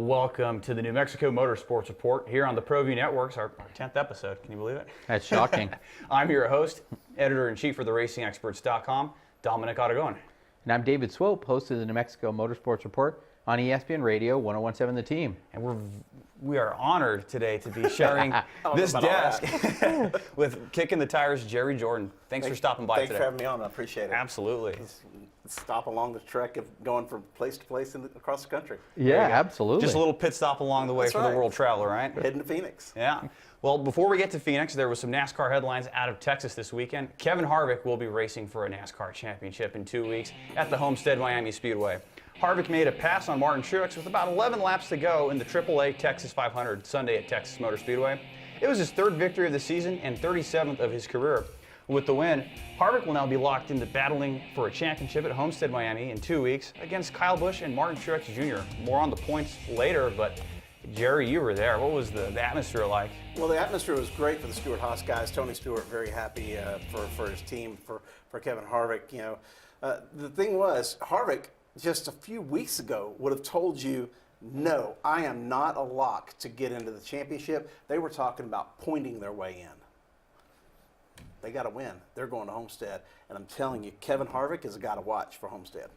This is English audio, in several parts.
Welcome to the New Mexico Motorsports Report here on the Proview Networks, our 10th episode. Can you believe it? That's shocking. I'm your host, editor-in-chief for theracingexperts.com, Dominic Gaughan. And I'm David Swope, host of the New Mexico Motorsports Report on ESPN Radio 1017 The Team. And we are honored today to be sharing this desk with Kicking the Tires' Jerry Jordan. Thanks for stopping by today. Thanks for having me on. I appreciate it. Absolutely. Stop along the trek of going from place to place across the country. Yeah, absolutely. Just a little pit stop along the way That's for right. the world traveler, right? Heading to Phoenix. Yeah. Well, before we get to Phoenix, there was some NASCAR headlines out of Texas this weekend. Kevin Harvick will be racing for a NASCAR championship in 2 weeks at the Homestead Miami Speedway. Harvick made a pass on Martin Truex with about 11 laps to go in the AAA Texas 500 Sunday at Texas Motor Speedway. It was his third victory of the season and 37th of his career. With the win, Harvick will now be locked into battling for a championship at Homestead Miami in 2 weeks against Kyle Busch and Martin Truex Jr. More on the points later, but Jerry, you were there. What was the atmosphere like? Well, the atmosphere was great for the Stewart-Haas guys. Tony Stewart very happy for his team, for Kevin Harvick. You know, the thing was, Harvick just a few weeks ago would have told you, no, I am not a lock to get into the championship. They were talking about pointing their way in. They got to win. They're going to Homestead. And I'm telling you, Kevin Harvick is a guy to watch for Homestead.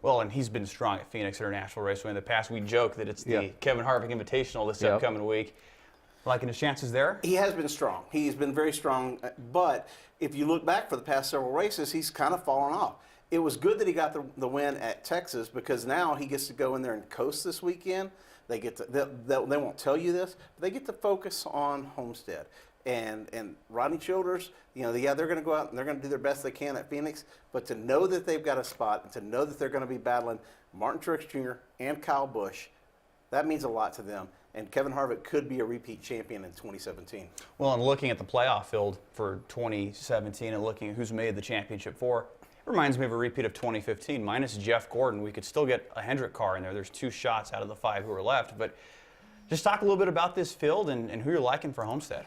Well, and he's been strong at Phoenix International Raceway in the past. We joke that it's the Kevin Harvick Invitational this upcoming week. Liking his chances there? He has been strong. He's been very strong. But if you look back for the past several races, he's kind of fallen off. It was good that he got the win at Texas because now he gets to go in there and coast this weekend. They get to, they won't tell you this, but they get to focus on Homestead. And Rodney Childers, you know, they're going to go out and they're going to do their best they can at Phoenix, but to know that they've got a spot and to know that they're going to be battling Martin Truex Jr. and Kyle Busch, that means a lot to them. And Kevin Harvick could be a repeat champion in 2017. Well, and looking at the playoff field for 2017 and looking at who's made the championship for, it reminds me of a repeat of 2015. Minus Jeff Gordon, we could still get a Hendrick car in there. There's 2 shots out of the 5 who are left. But just talk a little bit about this field and who you're liking for Homestead.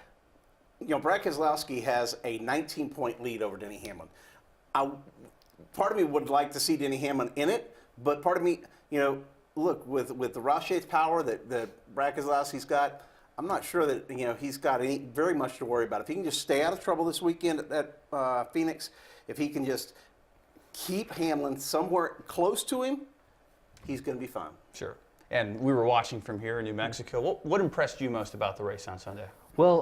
You know, Brad Keselowski has a 19-point lead over Denny Hamlin. Part of me would like to see Denny Hamlin in it, but part of me, you know, look, with the Roche's power that Brad Keselowski's got, I'm not sure that, you know, he's got very much to worry about. If he can just stay out of trouble this weekend at Phoenix, if he can just keep Hamlin somewhere close to him, he's going to be fine. Sure. And we were watching from here in New Mexico. What impressed you most about the race on Sunday? Well,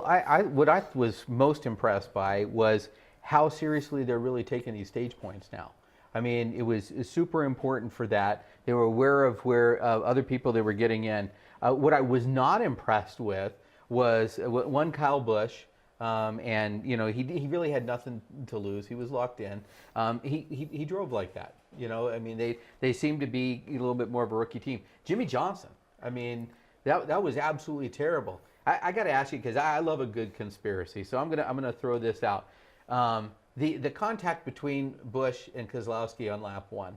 what I was most impressed by was how seriously they're really taking these stage points now. I mean, it was super important for that. They were aware of where other people they were getting in. What I was not impressed with was one Kyle Busch, and you know he really had nothing to lose. He was locked in. He drove like that. You know, I mean they seemed to be a little bit more of a rookie team. Jimmie Johnson. I mean that was absolutely terrible. I got to ask you because I love a good conspiracy, so I'm gonna throw this out. The contact between Busch and Keselowski on lap 1.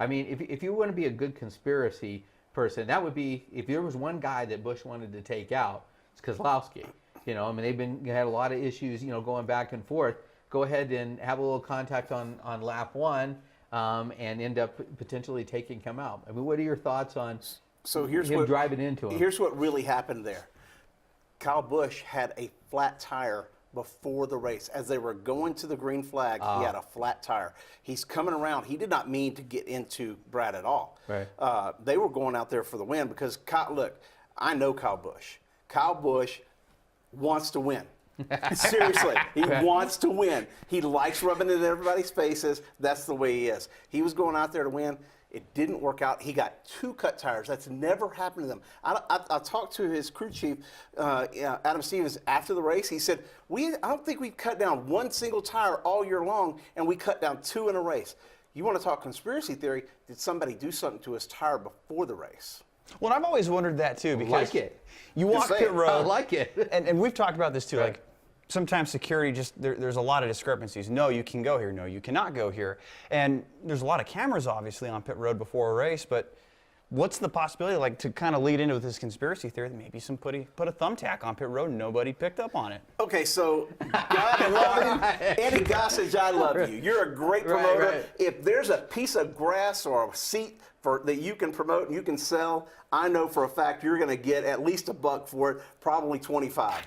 I mean, if you want to be a good conspiracy person, that would be if there was one guy that Busch wanted to take out, it's Keselowski. You know, I mean they had a lot of issues, you know, going back and forth. Go ahead and have a little contact on lap 1, and end up potentially taking him out. I mean, what are your thoughts on him driving into him? Here's what really happened there. Kyle Busch had a flat tire before the race. As they were going to the green flag, he had a flat tire. He's coming around. He did not mean to get into Brad at all. Right. They were going out there for the win because, look, I know Kyle Busch. Kyle Busch wants to win. Seriously, he wants to win. He likes rubbing it in everybody's faces. That's the way he is. He was going out there to win. It didn't work out. He got 2 cut tires. That's never happened to them. I talked to his crew chief, Adam Stevens, after the race. He said, I don't think we've cut down 1 single tire all year long, and we cut down 2 in a race. You want to talk conspiracy theory? Did somebody do something to his tire before the race? Well, I've always wondered that too because you walk pit road. I like it. And we've talked about this too. Right. Like sometimes security there's a lot of discrepancies. No, you can go here. No, you cannot go here. And there's a lot of cameras obviously on pit road before a race, but What's the possibility, like, to kind of lead into this conspiracy theory that maybe some put a thumbtack on pit road and nobody picked up on it? Okay, so God love him. Andy Gossage, I love you. You're a great promoter. Right. If there's a piece of grass or a seat that you can promote and you can sell, I know for a fact you're going to get at least $1 for it, probably 25,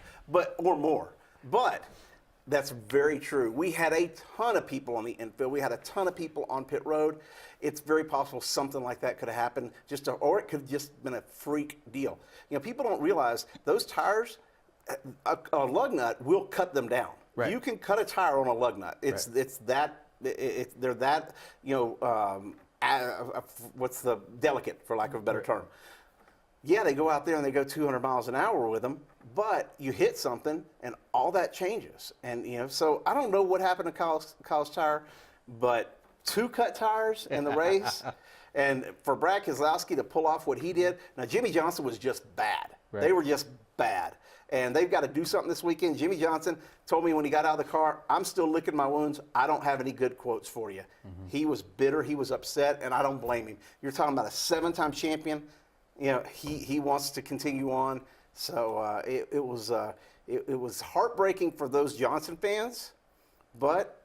or more. But that's very true. We had a ton of people on the infield. We had a ton of people on pit road. It's very possible something like that could have happened, or it could have just been a freak deal. You know, people don't realize those tires, a lug nut will cut them down. Right. You can cut a tire on a lug nut. They're that, what's the delicate, for lack of a better term. Yeah, they go out there and they go 200 miles an hour with them, but you hit something and all that changes. And, so I don't know what happened to Kyle's tire, but 2 cut tires in the race. And for Brad Keselowski to pull off what he did, now Jimmie Johnson was just bad. Right. They were just bad. And they've got to do something this weekend. Jimmie Johnson told me when he got out of the car, I'm still licking my wounds. I don't have any good quotes for you. Mm-hmm. He was bitter. He was upset, and I don't blame him. You're talking about a 7-time champion. He wants to continue on. So it was heartbreaking for those Johnson fans, but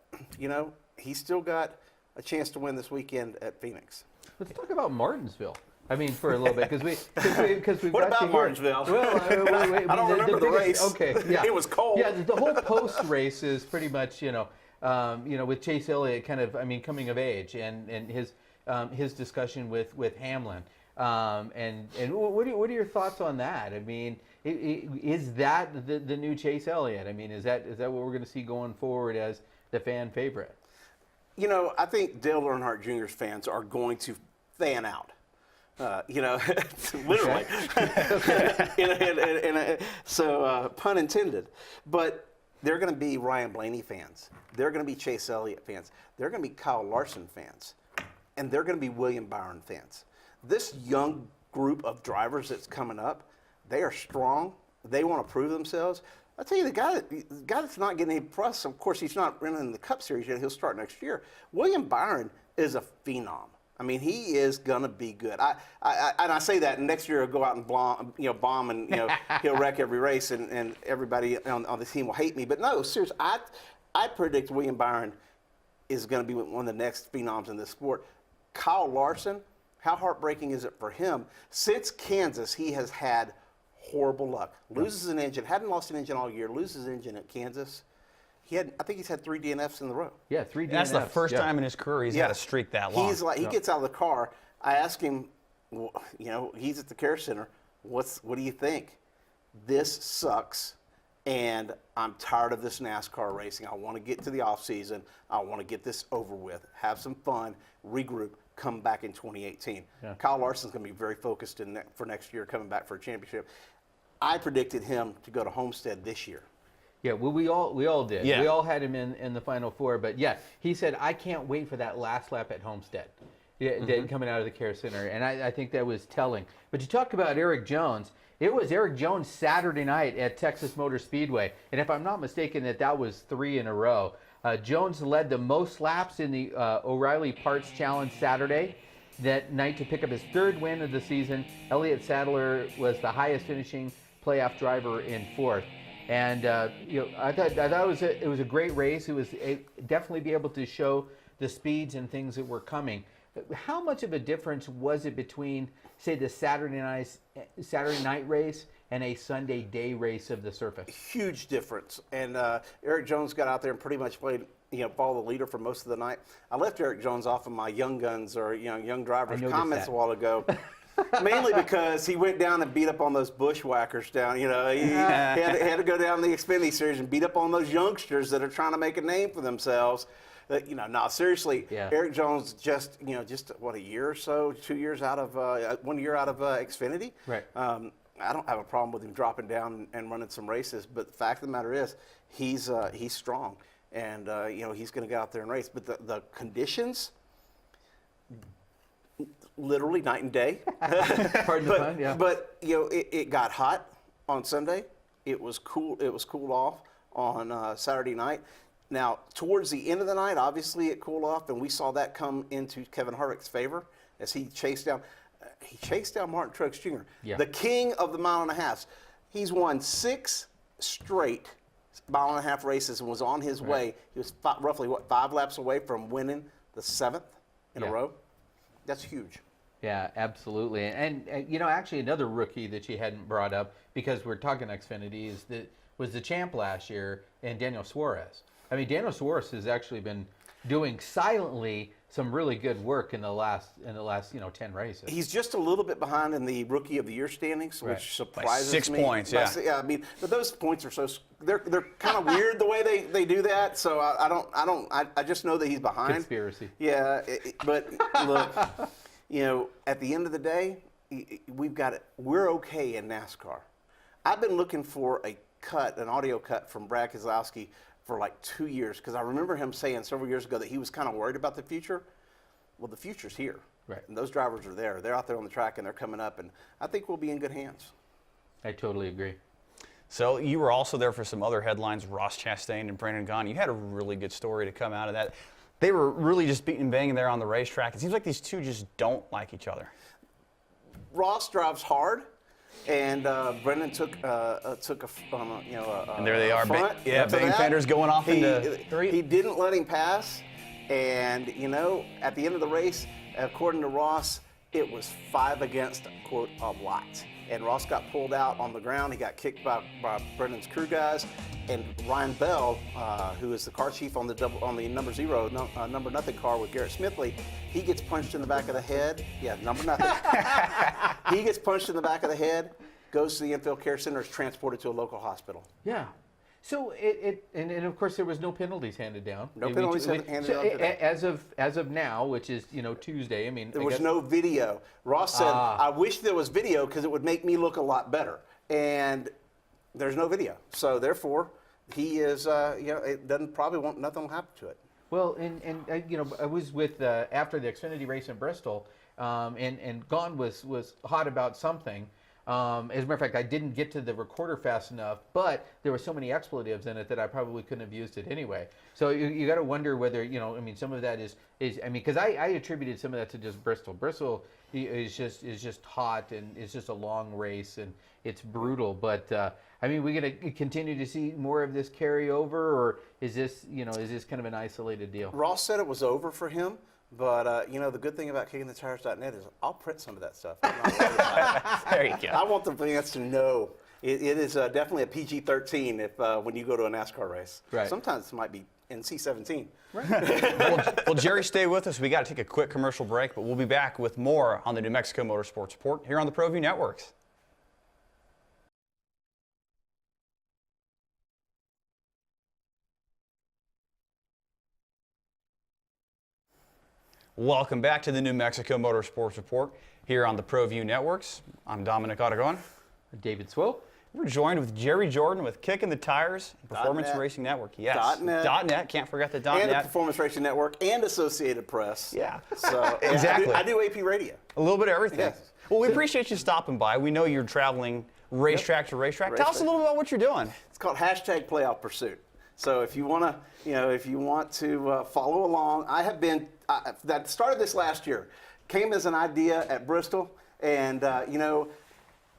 he's still got a chance to win this weekend at Phoenix. Let's talk about Martinsville. I mean, for a little bit, because we What got about to hear- Martinsville? Well, I don't remember the race. Okay, yeah, It was cold. Yeah, the whole post race is pretty much with Chase Elliott kind of coming of age and his discussion with Hamlin. And what are your thoughts on that? I mean, is that the new Chase Elliott? I mean, is that what we're going to see going forward as the fan favorite? I think Dale Earnhardt Jr.'s fans are going to fan out. Literally. So pun intended. But they're going to be Ryan Blaney fans. They're going to be Chase Elliott fans. They're going to be Kyle Larson fans. And they're going to be William Byron fans. This young group of drivers that's coming up, they are strong. They want to prove themselves. I'll tell you, the guy that's not getting any press, of course, he's not running in the Cup Series yet. He'll start next year. William Byron is a phenom. I mean, he is gonna be good. I say that, and next year he'll go out and bomb, and he'll wreck every race, and everybody on the team will hate me. But no, seriously, I predict William Byron is going to be one of the next phenoms in this sport. Kyle Larson, how heartbreaking is it for him? Since Kansas, he has had horrible luck. Loses an engine, hadn't lost an engine all year. Loses an engine at Kansas. I think he's had 3 DNFs in a row. Yeah, 3 DNFs. That's the first time in his career he's had a streak that long. He gets out of the car. I ask him, he's at the care center. What do you think? This sucks, and I'm tired of this NASCAR racing. I want to get to the off season. I want to get this over with, have some fun, regroup, come back in 2018. Yeah. Kyle Larson's going to be very focused for next year, coming back for a championship. I predicted him to go to Homestead this year. Yeah, well, we all did. Yeah. We all had him in the Final Four. But yeah, he said, I can't wait for that last lap at Homestead, coming out of the care center. And I think that was telling. But you talk about Eric Jones. It was Eric Jones Saturday night at Texas Motor Speedway. And if I'm not mistaken, that was 3 in a row. Jones led the most laps in the O'Reilly Parts Challenge Saturday that night to pick up his 3rd win of the season. Elliott Sadler was the highest finishing playoff driver in 4th. And I thought it was a great race. It was definitely be able to show the speeds and things that were coming. How much of a difference was it between, say, the Saturday night race and a Sunday day race of the surface? Huge difference. And Eric Jones got out there and pretty much played, follow the leader for most of the night. I left Eric Jones off of my young guns or young drivers comments a while ago. Mainly because he went down and beat up on those bushwhackers down. He had to go down the Xfinity Series and beat up on those youngsters that are trying to make a name for themselves. No, seriously, Eric Jones just what, a year or so, 2 years out of 1 year out of Xfinity. Right. I don't have a problem with him dropping down and running some races, but the fact of the matter is, he's strong, and he's going to get out there and race. But the conditions. Literally night and day. Pardon the pun, yeah. But it got hot on Sunday. It was cool. It was cooled off on Saturday night. Now, towards the end of the night, obviously it cooled off, and we saw that come into Kevin Harvick's favor as he chased down. he chased down Martin Truex Jr., Yeah. the king of the mile and a half. He's won 6 straight mile-and-a-half races and was on his way. He was roughly, 5 laps away from winning the 7th in a row. That's huge. Yeah, absolutely. And actually another rookie that you hadn't brought up, because we're talking Xfinity, was the champ last year, and Daniel Suarez. I mean, Daniel Suarez has actually been doing silently some really good work in the last 10 races. He's just a little bit behind in the Rookie of the Year standings, which surprises me. 6 points, yeah. Yeah, I mean, but those points are they're kind of weird the way they do that. So I just know that he's behind. Conspiracy. Yeah, but look, at the end of the day, we're okay in NASCAR. I've been looking for an audio cut from Brad Keselowski for like 2 years, because I remember him saying several years ago that he was kind of worried about the future. Well, the future's here. Right. And those drivers are there. They're out there on the track, and they're coming up, and I think we'll be in good hands. I totally agree. So you were also there for some other headlines, Ross Chastain and Brandon Gaughan. You had a really good story to come out of that. They were really just beating and banging there on the racetrack. It seems like these two just don't like each other. Ross drives hard, and Brendan took a And there they are, front bang fenders going off into three. He didn't let him pass, and at the end of the race, according to Ross, it was 5 against, quote, a lot. And Ross got pulled out on the ground. He got kicked by Brendan's crew guys, and Ryan Bell, who is the car chief on the number 0, number nothing car with Garrett Smithley, he gets punched in the back of the head. Yeah, number nothing. He gets punched in the back of the head, goes to the infield care center, is transported to a local hospital. Yeah. So and of course there was no penalties handed down. No penalties handed down today. As of now, which is Tuesday. I mean, there was no video. Ross said, "I wish there was video because it would make me look a lot better." And there's no video, so therefore he is it doesn't probably want nothing will happen to it. Well, and I was with after the Xfinity race in Bristol, and Gaughan was hot about something. As a matter of fact, I didn't get to the recorder fast enough, but there were so many expletives in it that I probably couldn't have used it anyway. So you got to wonder whether some of that is because I attributed some of that to just Bristol. Bristol is just hot, and it's just a long race, and it's brutal. But we going to continue to see more of this carry over, or is this kind of an isolated deal? Ross said it was over for him. But, the good thing about kickingthetires.net is I'll print some of that stuff. I'm not worried about it. There you go. I want the fans to know it is definitely a PG-13 when you go to a NASCAR race. Right. Sometimes it might be NC-17. Right. well, Jerry, stay with us. We got to take a quick commercial break, but we'll be back with more on the New Mexico Motorsports Report here on the Proview Networks. Welcome back to the New Mexico Motorsports Report here on the Proview Networks. I'm Dominic Gaughan. David Swope. We're joined with Jerry Jordan with Kicking the Tires, Performance .net. Racing Network. Yes, .net. Can't forget the And the .net. Performance Racing Network and Associated Press. Yeah. So Exactly. I do AP radio. A little bit of everything. Yes. Well, we appreciate you stopping by. We know you're traveling racetrack to racetrack. Tell us a little bit about what you're doing. It's called #Playoff Pursuit. So if you want to, follow along, I have been. That started this last year. Came as an idea at Bristol, and I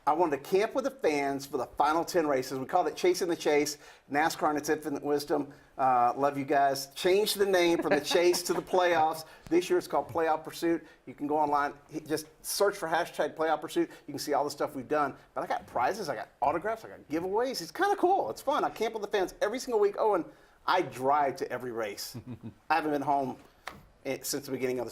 wanted to camp with the fans for the final 10 races. We called it Chasing the Chase. NASCAR and its infinite wisdom. Love you guys. Changed the name from the Chase to the Playoffs. This year it's called Playoff Pursuit. You can go online, just search for #Playoff Pursuit. You can see all the stuff we've done. But I got prizes, I got autographs, I got giveaways. It's kind of cool. It's fun. I camp with the fans every single week. Oh, and I drive to every race. I haven't been home since the beginning of the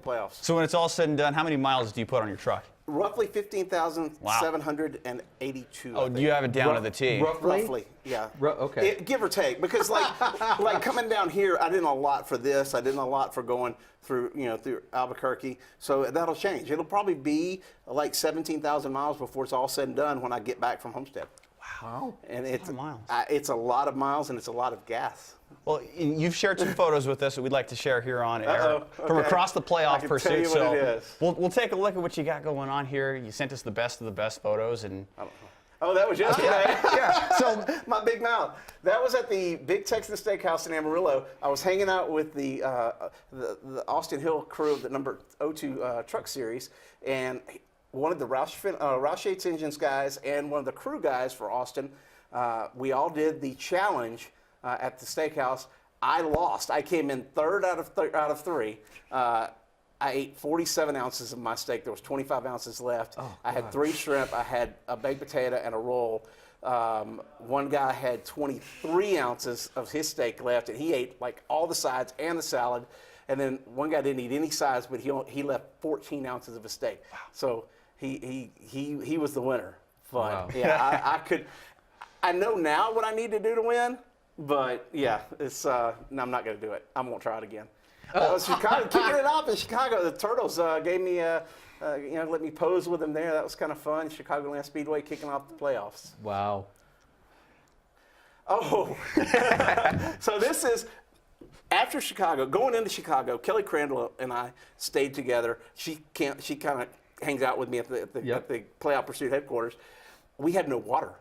playoffs. So when it's all said and done, how many miles do you put on your truck? Roughly 15,782. Oh, do you have it down to the T? Roughly, yeah. Okay. Give or take, because like coming down here, I didn't a lot for this. I didn't a lot for going through through Albuquerque. So that'll change. It'll probably be like 17,000 miles before it's all said and done when I get back from Homestead. Wow. And it's a lot of miles. It's a lot of miles, and it's a lot of gas. Well, you've shared some photos with us that we'd like to share here on air from okay. across the playoff I can pursuit. tell you what it is. We'll take a look at what you got going on here. You sent us the best of the best photos, and Oh, that was yesterday. Yeah. So My big mouth. That was at the Big Texan Steakhouse in Amarillo. I was hanging out with the Austin Hill crew of the number 02 truck series, and one of the Roush Yates Engines guys and one of the crew guys for Austin, we all did the challenge at the steakhouse. I lost. I came in third out of three. I ate 47 ounces of my steak. There was 25 ounces left. Oh, I had 3 shrimp. I had a baked potato and a roll. One guy had 23 ounces of his steak left, and he ate like all the sides and the salad. And then one guy didn't eat any sides, but he left 14 ounces of his steak. Wow. So he was the winner. But wow. yeah, I know now what I need to do to win, but yeah, it's no, I'm not going to do it. I won't try it again. Chicago, kicking it off in Chicago. The Turtles gave me, let me pose with them there. That was kind of fun. Chicagoland Speedway kicking off the playoffs. Wow. Oh, so this is after Chicago. Going into Chicago, Kelly Crandall and I stayed together. She kind of hangs out with me at the Playoff Pursuit headquarters. We had no water.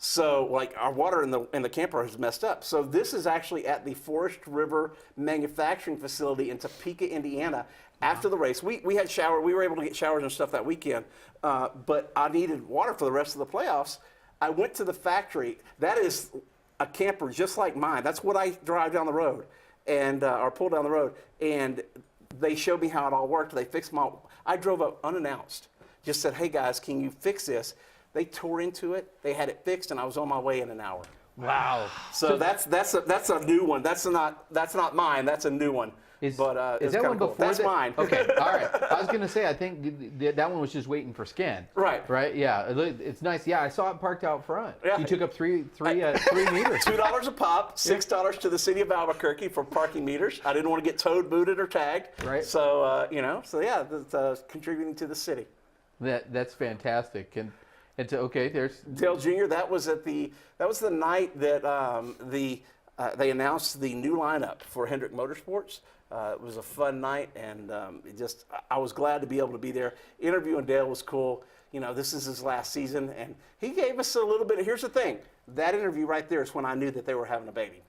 So, like, our water in the camper is messed up. So this is actually at the Forest River Manufacturing Facility in Topeka, Indiana. After the race, we had shower. We were able to get showers and stuff that weekend, but I needed water for the rest of the playoffs. I went to the factory. That is a camper just like mine. That's what I drive down the road, and or pull down the road. And they showed me how it all worked. They fixed I drove up unannounced. Just said, "Hey guys, can you fix this?" They tore into it. They had it fixed, and I was on my way in an hour. Wow. So that's a new one. That's not mine. That's a new one. Is it's that one cool. before? That's mine. Okay. All right. I was gonna say I think that one was just waiting for scan. Right. Right. Yeah. It's nice. Yeah. I saw it parked out front. Yeah. You took up three meters. $2 a pop, $6 to the city of Albuquerque for parking meters. I didn't want to get towed, booted, or tagged. Right. So that's contributing to the city. That's fantastic. And there's Dale Jr. That was the night that they announced the new lineup for Hendrick Motorsports. It was a fun night, and I was glad to be able to be there. Interviewing Dale was cool. This is his last season, and he gave us a little bit. Here's the thing: that interview right there is when I knew that they were having a baby.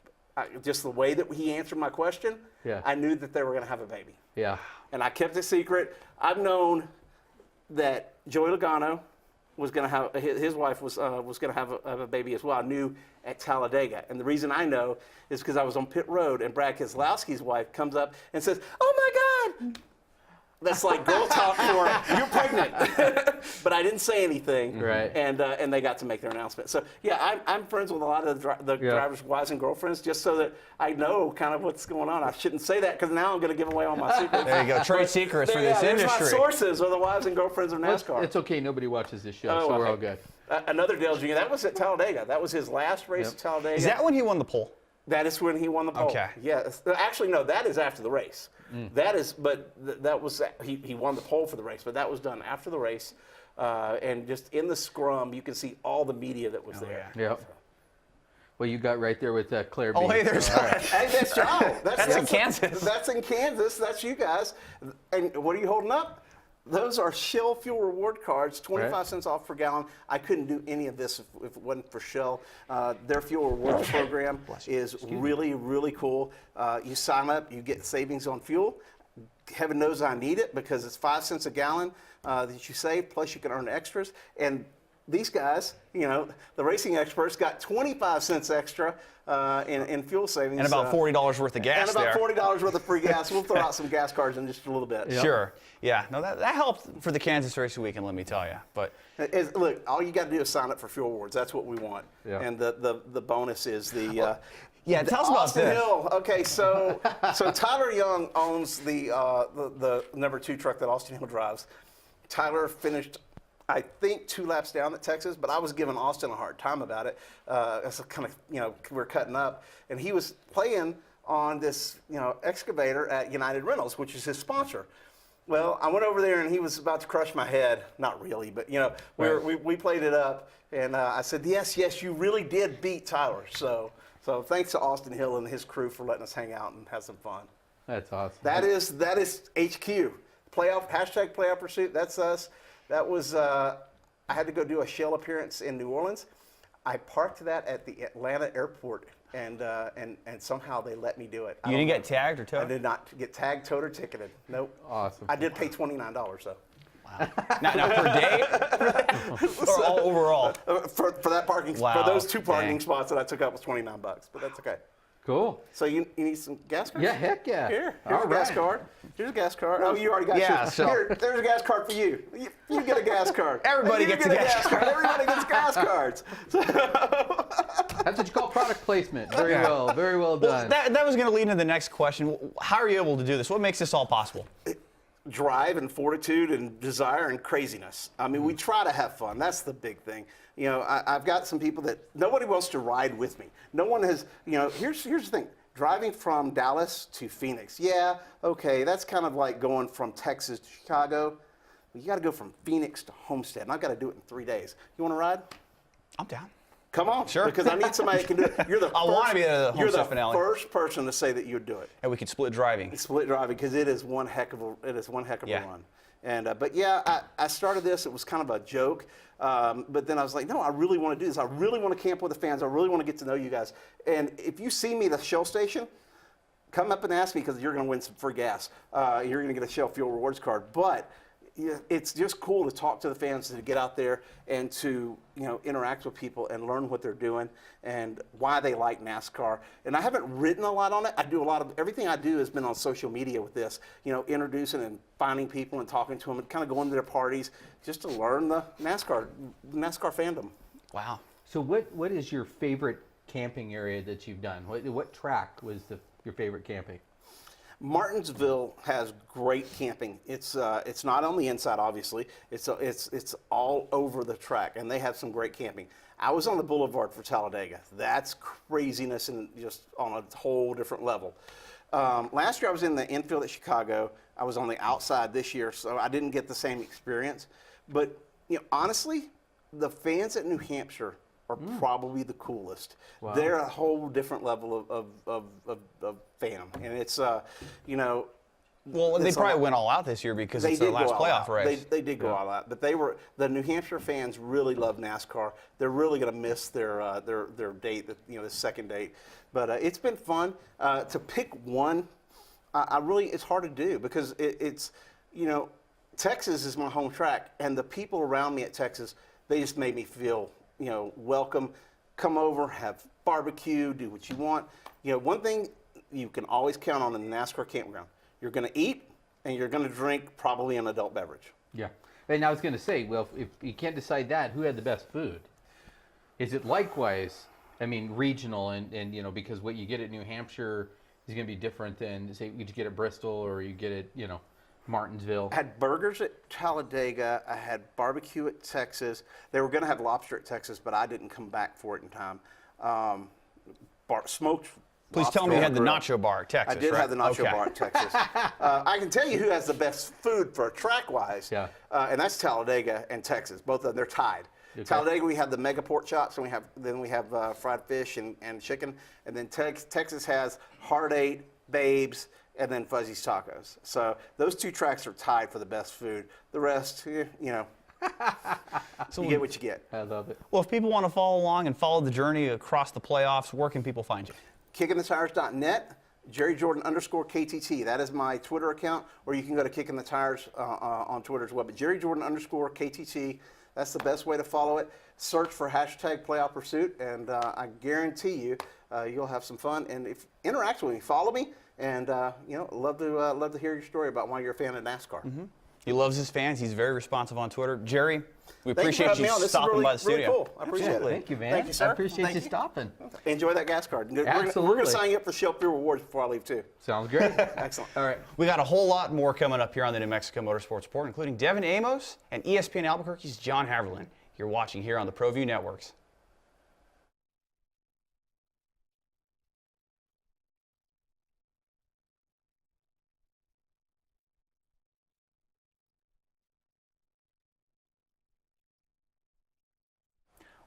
Just the way that he answered my question, I knew that they were going to have a baby. Yeah. And I kept it secret. I've known that Joey Logano was going to have, his wife was going to have a baby as well. I knew at Talladega. And the reason I know is because I was on pit road and Brad Keselowski's wife comes up and says, "Oh my God." That's like girl talk for, "You're pregnant." But I didn't say anything. Right. And they got to make their announcement. So yeah, I'm friends with a lot of the drivers' wives and girlfriends, just so that I know kind of what's going on. I shouldn't say that because now I'm going to give away all my secrets. There you go, trade secrets for this industry. My sources are the wives and girlfriends of NASCAR. It's okay. Nobody watches this show, so we're all good. Another Dale Jr. That was at Talladega. That was his last race at Talladega. Is that when he won the pole? That is when he won the pole. Okay. Yeah. Actually, no. That is after the race. That is, but that was he won the pole for the race, but that was done after the race, and just in the scrum, you can see all the media that was there. Yeah. Yep. Well, you got right there with Claire B. Oh, hey, there's Hey, that's in Kansas. That's in Kansas. That's you guys. And what are you holding up? Those are Shell fuel reward cards, 25 cents off per gallon. I couldn't do any of this if it wasn't for Shell. Their fuel rewards program is really, really cool. You sign up, you get savings on fuel. Heaven knows I need it because it's 5 cents a gallon that you save, plus you can earn extras. And these guys, the racing experts, got 25 cents extra in fuel savings. And about $40 worth of gas there. And about there. $40 worth of free gas. We'll throw out some gas cards in just a little bit. Yep. Sure. Yeah. No, that helped for the Kansas race weekend, let me tell you. But look, all you got to do is sign up for fuel awards. That's what we want. Yeah. And the bonus is the yeah. Tell us about Austin this. Hill. Okay, so Tyler Young owns the number 2 truck that Austin Hill drives. Tyler finished, I think, 2 laps down at Texas, but I was giving Austin a hard time about it. It's kind of, we're cutting up, and he was playing on this, excavator at United Rentals, which is his sponsor. Well, I went over there, and he was about to crush my head. Not really, but we played it up, and I said, yes, you really did beat Tyler. So thanks to Austin Hill and his crew for letting us hang out and have some fun. That's awesome. That is HQ. Playoff #playoff pursuit. That's us. That was I had to go do a shell appearance in New Orleans. I parked that at the Atlanta airport, and somehow they let me do it. You didn't get tagged or I towed? did not get tagged, towed, or ticketed. Nope. Awesome. I did pay $29 though. Now per day? Or all overall? For that parking, Wow. for those 2 parking Dang. spots that I took up was $29, but that's okay. Cool. So you need some gas cards? Yeah, heck yeah. Here's All a gas right. card. Here's a gas card. Oh, you already got Yeah, yours. so- Here, there's a gas card for you. You get a gas card. Everybody You gets a get gas card. Everybody gets gas cards. That's what you call product placement. Very Yeah. well. Very well done. That was going to lead into the next question. How are you able to do this? What makes this all possible? Drive and fortitude and desire and craziness. I mean, we try to have fun. That's the big thing. You know, I've got some people that nobody wants to ride with me. No one has, you know, here's the thing. Driving from Dallas to Phoenix, yeah, okay, that's kind of like going from Texas to Chicago. You got to go from Phoenix to Homestead, and I've got to do it in 3 days. You want to ride? I'm down. Come on, Sure. because I need somebody that can do it. You're the I first, wanna be at the you're the Homestead finale. first person to say that you'd do it. And we could split driving. Split driving, because it is one heck of a Yeah. run. And but yeah, I started this. It was kind of a joke, but then I was like, no, I really want to do this. I really want to camp with the fans. I really want to get to know you guys. And if you see me at the Shell station, come up and ask me, because you're going to win some free gas. You're going to get a Shell Fuel Rewards card. But yeah, it's just cool to talk to the fans, to get out there and to interact with people and learn what they're doing and why they like NASCAR. And I haven't written a lot on it. I do a lot of everything I do has been on social media with this. Introducing and finding people and talking to them and kind of going to their parties just to learn the NASCAR fandom. Wow. So what is your favorite camping area that you've done? What track was your favorite camping? Martinsville has great camping. It's not on the inside, obviously. It's all over the track, and they have some great camping. I was on the boulevard for Talladega. That's craziness and just on a whole different level. Last year I was in the infield at Chicago. I was on the outside this year, so I didn't get the same experience. But honestly, the fans at New Hampshire are probably the coolest. Wow. They're a whole different level of fan, and it's Well, they it's probably went all out this year because it's did their last go all playoff out. race. They did go all out, but the New Hampshire fans really love NASCAR. They're really going to miss their date, the second date. But it's been fun to pick one. It's hard to do because it's Texas is my home track, and the people around me at Texas, they just made me feel welcome. Come over, have barbecue, do what you want. One thing you can always count on in the NASCAR campground: you're going to eat and you're going to drink probably an adult beverage. Yeah. And I was going to say, well, if you can't decide that, who had the best food? Is it likewise, regional and because what you get at New Hampshire is going to be different than, say, you get at Bristol or you get at, Martinsville? I had burgers at Talladega. I had barbecue at Texas. They were going to have lobster at Texas, but I didn't come back for it in time. Smoked Please lobster tell me you on had the grill. nacho bar at Texas, I did right? have the nacho Okay. bar at Texas. I can tell you who has the best food for track-wise, Yeah. And that's Talladega and Texas. Both of them, they're tied. Okay. Talladega, we have the mega pork chops, and we have fried fish and chicken, and then Texas has Hard Eight, Babes, and then Fuzzy's Tacos. So those two tracks are tied for the best food. The rest, you get what you get. I love it. Well, if people want to follow along and follow the journey across the playoffs, where can people find you? KickingTheTires.net, JerryJordan_KTT. That is my Twitter account, or you can go to Kicking the Tires on Twitter as well. But JerryJordan_KTT, that's the best way to follow it. Search for #PlayoffPursuit, and I guarantee you, you'll have some fun. And if interact with me, follow me, and love to hear your story about why you're a fan of NASCAR. Mm-hmm. He loves his fans. He's very responsive on Twitter. Jerry, we Thank you for appreciate having you me on. This is stopping really, by the studio. really cool. I appreciate Absolutely. it. Thank you, man. Thank you, sir. I appreciate Thank you stopping. Enjoy that gas card. We're Absolutely. going to sign you up for Shell Fuel Rewards before I leave, too. Sounds great. Excellent. All right. We got a whole lot more coming up here on the New Mexico Motorsports Report, including Devin Amos and ESPN Albuquerque's John Haverland. You're watching here on the Proview Networks.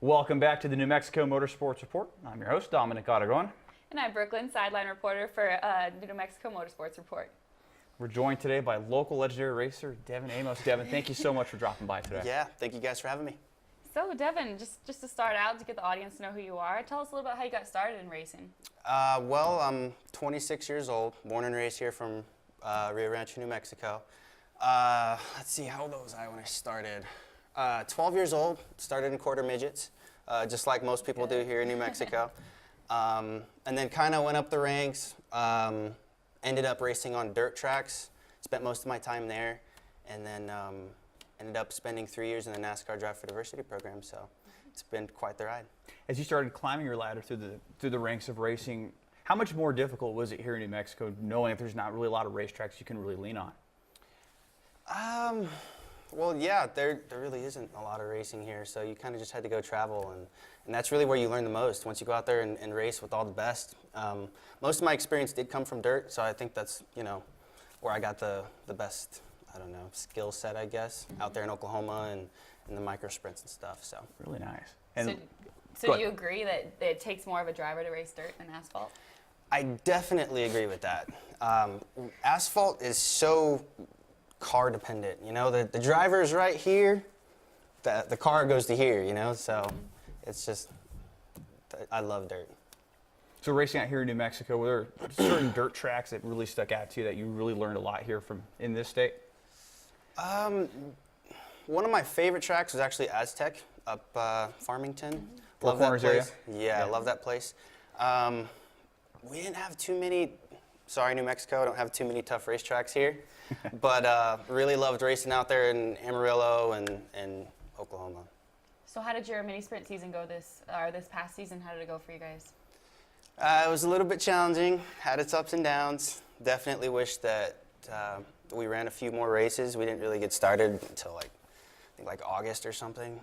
Welcome back to the New Mexico Motorsports Report. I'm your host, Dominic Gaughan. And I'm Brooklyn, sideline reporter for the New Mexico Motorsports Report. We're joined today by local legendary racer Devin Amos. Devin, thank you so much for dropping by today. Yeah, thank you guys for having me. So Devin, just to start out, to get the audience to know who you are, tell us a little about how you got started in racing. Well, I'm 26 years old, born and raised here from Rio Rancho, New Mexico. Let's see, how old was I when I started? 12 years old, started in quarter midgets, just like most people do here in New Mexico. And then kind of went up the ranks, ended up racing on dirt tracks, spent most of my time there, and then ended up spending 3 years in the NASCAR Drive for Diversity program, so it's been quite the ride. As you started climbing your ladder through the ranks of racing, how much more difficult was it here in New Mexico, knowing that there's not really a lot of racetracks you can really lean on? Well, yeah, there really isn't a lot of racing here, so you kind of just had to go travel, and that's really where you learn the most, once you go out there and race with all the best. Most of my experience did come from dirt, so I think that's, where I got the best, skill set, I guess, out there in Oklahoma and in the micro sprints and stuff, so. Really nice. And So do you agree that it takes more of a driver to race dirt than asphalt? I definitely agree with that. Asphalt is so car dependent, the driver's right here, the car goes to here, so it's just, I love dirt. So racing out here in New Mexico, were there certain dirt tracks that really stuck out to you that you really learned a lot here in this state? One of my favorite tracks was actually Aztec up Farmington. Four Love that Corners place. area? Yeah, I love that place. We didn't have too many, sorry New Mexico, I don't have too many tough racetracks here, but really loved racing out there in Amarillo and Oklahoma. So how did your mini sprint season go this past season? How did it go for you guys? It was a little bit challenging, had its ups and downs. Definitely wish that we ran a few more races. We didn't really get started until I think like August or something.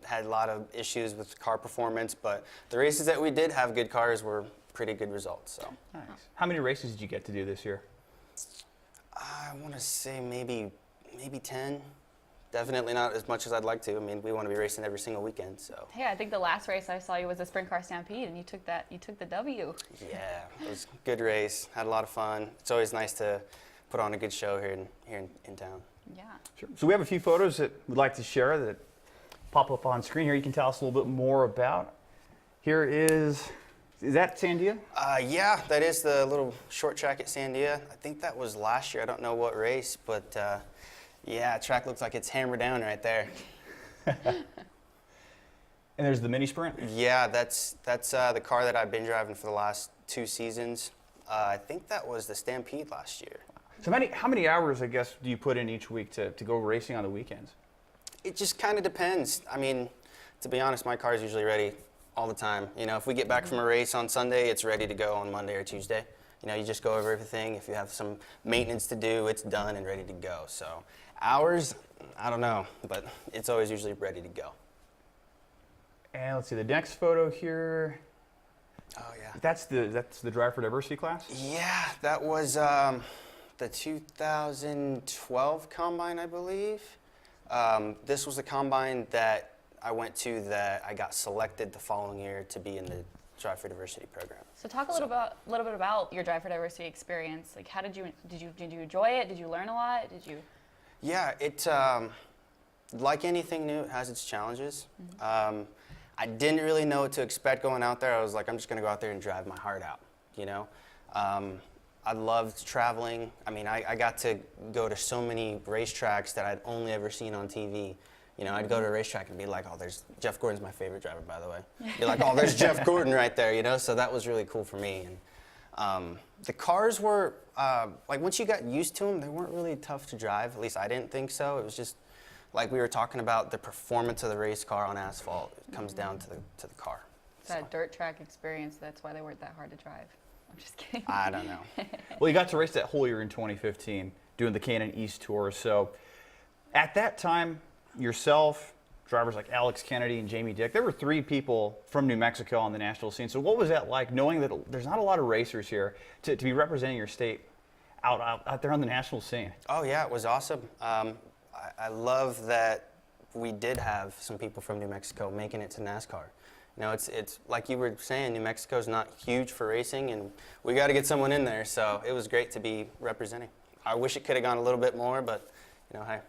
Had a lot of issues with car performance, but the races that we did have good cars were pretty good results. So. Nice. How many races did you get to do this year? I want to say maybe 10. Definitely not as much as I'd like to. I mean, we want to be racing every single weekend, so. Hey, I think the last race I saw you was the Sprint Car Stampede, and you took the W. Yeah, it was a good race. Had a lot of fun. It's always nice to put on a good show here in town. Yeah. Sure. So we have a few photos that we'd like to share that pop up on screen here. You can tell us a little bit more about. Here is that Sandia? Yeah, that is the little short track at Sandia. I think that was last year. I don't know what race, but yeah, track looks like it's hammered down right there. And there's the mini sprint? Yeah, that's the car that I've been driving for the last 2 seasons. I think that was the Stampede last year. So how many hours, I guess, do you put in each week to go racing on the weekends? It just kind of depends. I mean, to be honest, my car is usually ready all the time. If we get back from a race on Sunday, it's ready to go on Monday or Tuesday. You just go over everything. If you have some maintenance to do, it's done and ready to go. So hours, I don't know, but it's always usually ready to go. And let's see, the next photo here. Oh yeah. That's the Drive for Diversity class? Yeah, that was the 2012 combine, I believe. This was the combine that I went to that I got selected the following year to be in the Drive for Diversity program. So talk a little bit about your Drive for Diversity experience. Like, how did you enjoy it? Did you learn a lot? Did you? Yeah, it like anything new, it has its challenges. Mm-hmm. I didn't really know what to expect going out there. I was like, I'm just going to go out there and drive my heart out, I loved traveling. I mean, I got to go to so many racetracks that I'd only ever seen on TV. I'd go to a racetrack and be like, oh, there's Jeff Gordon's my favorite driver, by the way. Be like, oh, there's Jeff Gordon right there, so that was really cool for me. And the cars were, like once you got used to them, they weren't really tough to drive. At least I didn't think so. It was just, like we were talking about, the performance of the race car on asphalt. It comes down to the car. It's that dirt track experience, that's why they weren't that hard to drive. I'm just kidding. I don't know. Well, you got to race that whole year in 2015, doing the Cannon East Tour. So at that time, yourself, drivers like Alex Kennedy and Jamie Dick, there were 3 people from New Mexico on the national scene. So what was that like, knowing that there's not a lot of racers here, to be representing your state out there on the national scene? Oh, yeah, it was awesome. I love that we did have some people from New Mexico making it to NASCAR. You know, it's like you were saying, New Mexico's not huge for racing, and we got to get someone in there. So it was great to be representing. I wish it could have gone a little bit more, but you know, hey.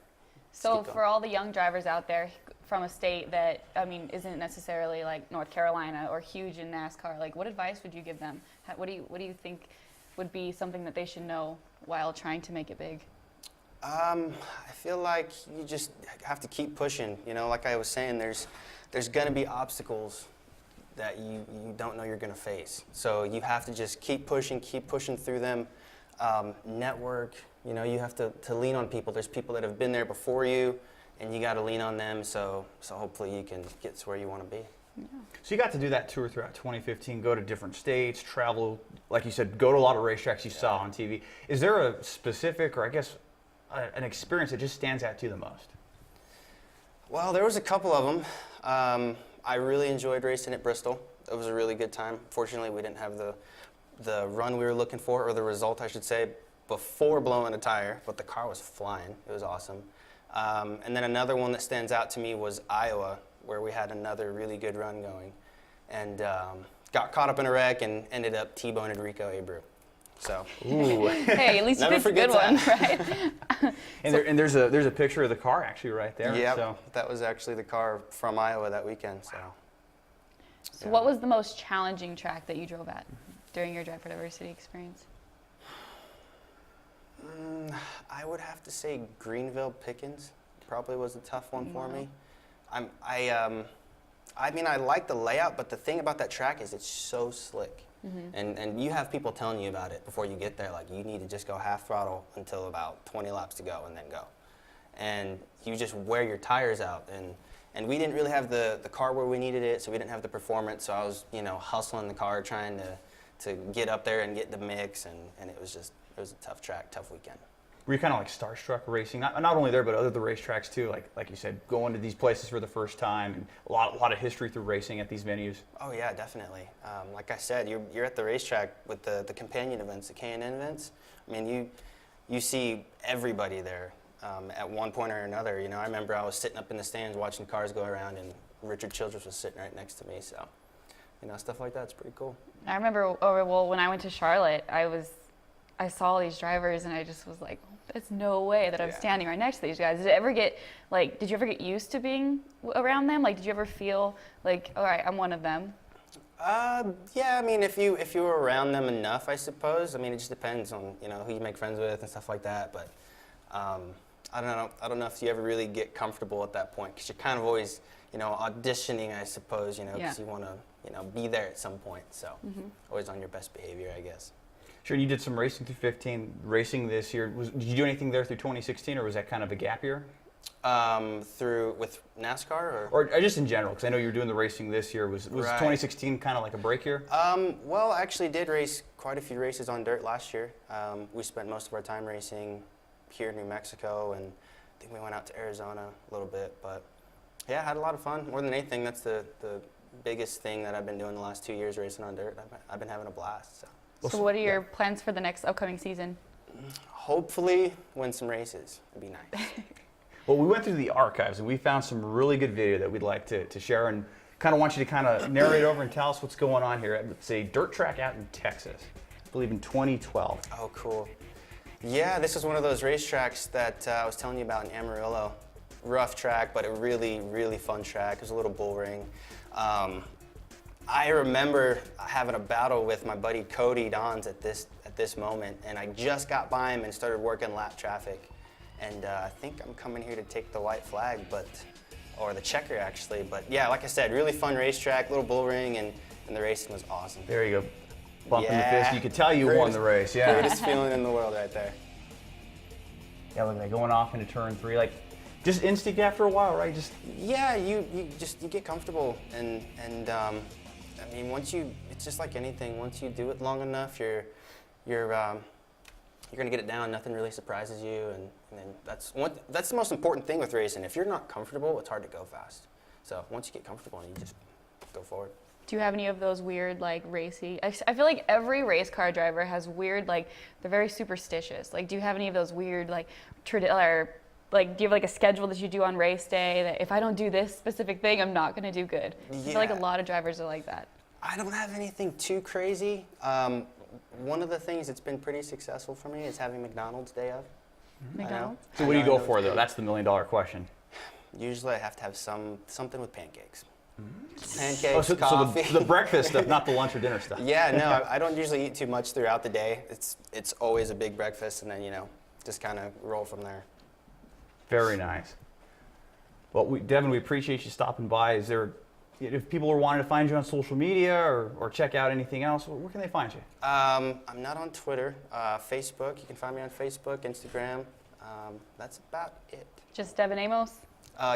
So for all the young drivers out there from a state that, I mean, isn't necessarily like North Carolina or huge in NASCAR, like what advice would you give them? What do you think would be something that they should know while trying to make it big? I feel like you just have to keep pushing. You know, like I was saying, there's going to be obstacles that you don't know you're going to face. So you have to just keep pushing through them. Network, you know, you have to lean on people. There's people that have been there before you, and you got to lean on them. So hopefully you can get to where you want to be. Yeah. So you got to do that tour throughout 2015, go to different states, travel, like you said, go to a lot of racetracks you saw on TV. Is there a specific, or I guess, an experience that just stands out to you the most? Well, there was a couple of them. I really enjoyed racing at Bristol. It was a really good time. Fortunately, we didn't have the run we were looking for, or the result, I should say, before blowing a tire, but the car was flying. It was awesome. And then another one that stands out to me was Iowa, where we had another really good run going, and got caught up in a wreck and ended up T-boning Rico Abreu. So, Ooh. Hey, at least you Never picked a good forget one, right? And there's a picture of the car actually right there. yeah, So. that was actually the car from Iowa that weekend. So, So what was the most challenging track that you drove at during your Drive for Diversity experience? I would have to say Greenville Pickens probably was a tough one for me. I mean, I like the layout, but the thing about that track is it's so slick. And you have people telling you about it before you get there, like you need to just go half throttle until about 20 laps to go and then go. And you just wear your tires out. And we didn't really have the car where we needed it, so we didn't have the performance. So I was, you know, hustling the car, trying to get up there and get the mix, and it was a tough track, tough weekend. Were you kind of like starstruck racing? Not only there, but other the racetracks too. Like you said, going to these places for the first time, and a lot of history through racing at these venues. Oh yeah, definitely. Like I said, you're at the racetrack with the companion events, the K&N events. I mean, you see everybody there at one point or another. You know, I remember I was sitting up in the stands watching cars go around, and Richard Childress was sitting right next to me. So, you know, stuff like that's pretty cool. I remember, when I went to Charlotte, I saw all these drivers, and I just was like, there's no way that I'm standing right next to these guys. Did you ever get used to being around them? Like, did you ever feel like, all right, I'm one of them? Yeah, I mean, if you were around them enough, I suppose. I mean, it just depends on, you know, who you make friends with and stuff like that. But I don't know if you ever really get comfortable at that point, because you're kind of always, you know, auditioning, I suppose, you know, because you want to, you know, be there at some point. So always on your best behavior, I guess. Sure, you did some racing through 15, racing this year. Did you do anything there through 2016, or was that kind of a gap year? With NASCAR, Or just in general, because I know you were doing the racing this year. Was Right. 2016 kind of like a break year? Well, I actually did race quite a few races on dirt last year. We spent most of our time racing here in New Mexico, and I think we went out to Arizona a little bit. But yeah, I had a lot of fun. More than anything, that's the biggest thing that I've been doing the last 2 years, racing on dirt. I've been having a blast. So what are your plans for the next upcoming season? Hopefully win some races. It'd be nice. Well, we went through the archives, and we found some really good video that we'd like to share, and kind of want you to kind of narrate over and tell us what's going on here. It's a dirt track out in Texas, I believe in 2012. Oh, cool. Yeah, this is one of those racetracks that I was telling you about in Amarillo. Rough track, but a really, really fun track. It was a little bull ring. I remember having a battle with my buddy Cody Dons at this moment, and I just got by him and started working lap traffic. And I think I'm coming here to take the white flag, or the checker actually. But yeah, like I said, really fun racetrack, little bull ring, and the racing was awesome. There you go, bumping the Yeah. fist. You could tell you won the race. Yeah. Greatest feeling in the world right there. Yeah, look at that, going off into turn 3, like just instinct after a while, right? Just Yeah, you get comfortable, and I mean, it's just like anything. Once you do it long enough, you're gonna get it down. Nothing really surprises you, and then that's the most important thing with racing. If you're not comfortable, it's hard to go fast. So once you get comfortable, you just go forward. Do you have any of those weird, like, racy? I feel like every race car driver has weird, like, they're very superstitious. Like, do you have any of those weird, like, like, do you have like a schedule that you do on race day that if I don't do this specific thing, I'm not going to do good? I feel like a lot of drivers are like that. I don't have anything too crazy. One of the things that's been pretty successful for me is having McDonald's day of. McDonald's? So what do you go for, though? That's the million-dollar question. Usually I have to have something with pancakes. Pancakes, Oh, so coffee. the breakfast stuff, not the lunch or dinner stuff. Yeah, no, I don't usually eat too much throughout the day. It's always a big breakfast, and then, you know, just kind of roll from there. Very nice. Well, Devin, we appreciate you stopping by. Is there, if people are wanting to find you on social media or check out anything else, where can they find you? I'm not on Twitter. Facebook, you can find me on Facebook, Instagram. That's about it. Just Devin Amos?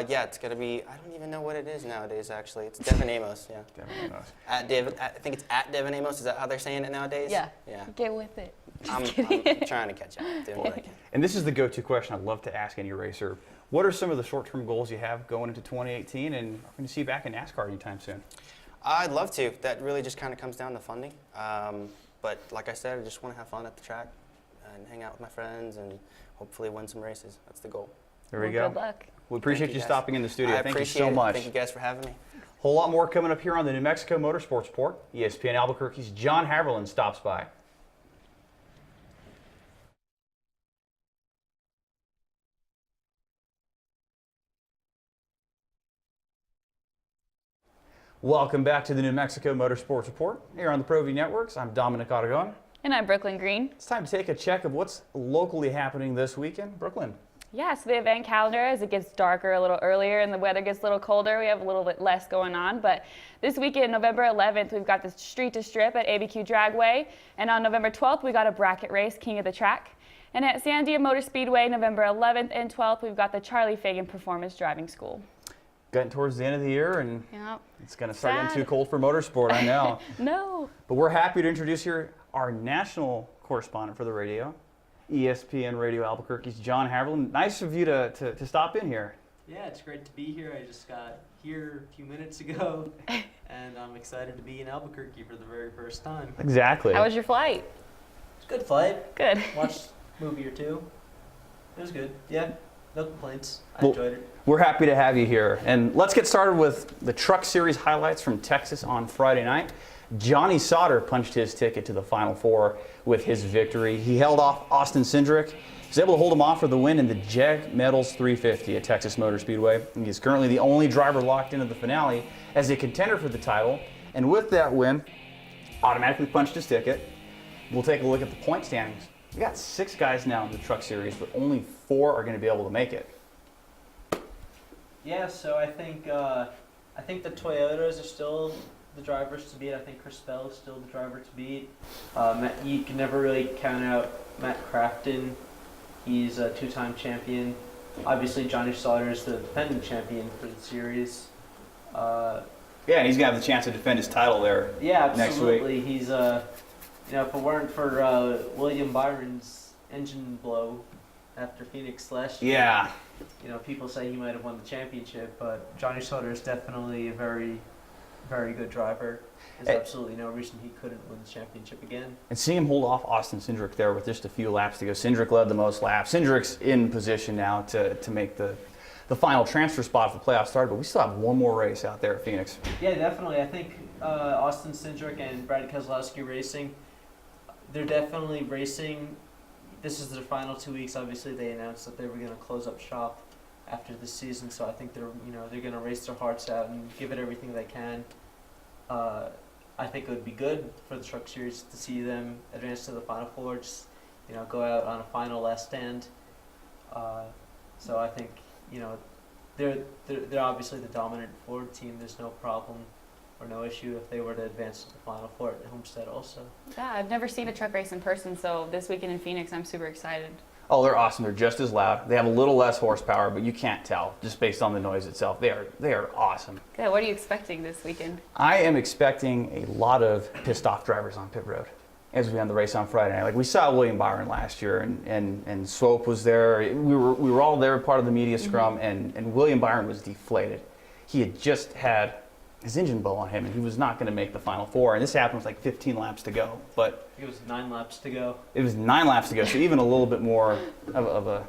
Yeah, it's gonna be, I don't even know what it is nowadays, actually. It's Devin Amos, yeah. Devin Amos. I think it's at Devin Amos. Is that how they're saying it nowadays? Yeah. Yeah. Get with it. I'm trying to catch up, doing what I can. And this is the go-to question I'd love to ask any racer. What are some of the short-term goals you have going into 2018, and are going to see you back in NASCAR anytime soon? I'd love to. That really just kind of comes down to funding. But like I said, I just want to have fun at the track and hang out with my friends and hopefully win some races. That's the goal. There we go. Good luck. We appreciate you guys. stopping in the studio. I Thank you appreciate so it. much. Thank you guys for having me. Whole lot more coming up here on the New Mexico Motorsports Report. ESPN Albuquerque's John Haverland stops by. Welcome back to the New Mexico Motorsports Report here on the Proview Networks. I'm Dominic Gaughan. And I'm Brooklyn Green. It's time to take a check of what's locally happening this weekend. Brooklyn. Yeah, so the event calendar, as it gets darker a little earlier and the weather gets a little colder, we have a little bit less going on. But this weekend, November 11th, we've got the Street to Strip at ABQ Dragway. And on November 12th, we got a bracket race, King of the Track. And at Sandia Motor Speedway, November 11th and 12th, we've got the Charlie Fagan Performance Driving School. Getting towards the end of the year, and Yep. it's going to start Sad. getting too cold for motorsport, I know. No. But we're happy to introduce here our national correspondent for the radio, ESPN Radio Albuquerque's John Haverland. Nice of you to stop in here. Yeah, it's great to be here. I just got here a few minutes ago, and I'm excited to be in Albuquerque for the very first time. Exactly. How was your flight? It's a good flight. Good. Watched a movie or two. It was good. Yeah, no complaints. I Well- enjoyed it. We're happy to have you here. And let's get started with the Truck Series highlights from Texas on Friday night. Johnny Sauter punched his ticket to the Final Four with his victory. He held off Austin Cindric. He was able to hold him off for the win in the Jeg Metals 350 at Texas Motor Speedway. He is currently the only driver locked into the finale as a contender for the title. And with that win, automatically punched his ticket. We'll take a look at the point standings. We got 6 guys now in the Truck Series, but only 4 are going to be able to make it. Yeah, so I think the Toyotas are still the drivers to beat. I think Chris Bell is still the driver to beat. You can never really count out Matt Crafton. He's a 2-time champion. Obviously, Johnny Sauter is the defending champion for the series. Yeah, and he's going to have the chance to defend his title there. Yeah, next week. absolutely. He's if it weren't for William Byron's engine blow after Phoenix last year, Yeah. People say he might have won the championship, but Johnny Sauter is definitely a very, very good driver. There's Hey. absolutely no reason he couldn't win the championship again. And seeing him hold off Austin Cindric there with just a few laps to go. Cindric led the most laps. Cindric's in position now to make the final transfer spot for the playoff start, but we still have one more race out there at Phoenix. Yeah, definitely. I think Austin Cindric and Brad Keselowski Racing, they're definitely racing. This is their final 2 weeks. Obviously, they announced that they were going to close up shop after the season, so I think they're going to race their hearts out and give it everything they can. I think it would be good for the Truck Series to see them advance to the Final Four, just go out on a final last stand. So I think they're obviously the dominant Ford team. There's no problem or no issue if they were to advance to the Final Four at Homestead also. Yeah, I've never seen a truck race in person, so this weekend in Phoenix, I'm super excited. Oh, they're awesome. They're just as loud. They have a little less horsepower, but you can't tell just based on the noise itself. They are awesome. Good. What are you expecting this weekend? I am expecting a lot of pissed off drivers on pit road as we end the race on Friday night. Like we saw William Byron last year, and Swope was there. We were all there, part of the media scrum, and William Byron was deflated. He had just had his engine blow on him, and he was not going to make the Final Four. And this happened with like 15 laps to go. But It was 9 laps to go. it was 9 laps to go, so even a little bit more of a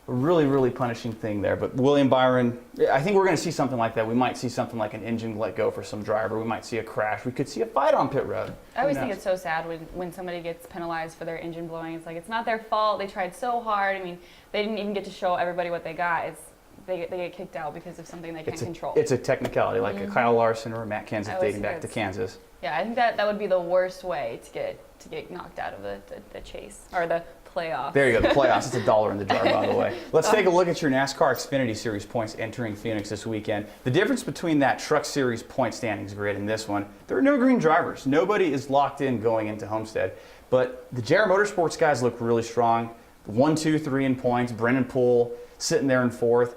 a really, really punishing thing there. But William Byron, I think we're going to see something like that. We might see something like an engine let go for some driver. We might see a crash. We could see a fight on pit road. I always think it's so sad when somebody gets penalized for their engine blowing. It's like, it's not their fault. They tried so hard. I mean, they didn't even get to show everybody what they got. They get kicked out because of something they can't control. It's a technicality, like a Kyle Larson or a Matt Kenseth dating back to Kansas. Yeah, I think that would be the worst way to get knocked out of the chase or the playoffs. There you go, the playoffs. It's $1 in the jar, by the way. Let's take a look at your NASCAR Xfinity Series points entering Phoenix this weekend. The difference between that Truck Series point standings grid and this one, there are no green drivers. Nobody is locked in going into Homestead. But the JR Motorsports guys look really strong. 1, 2, 3 in points. Brennan Poole sitting there in 4th.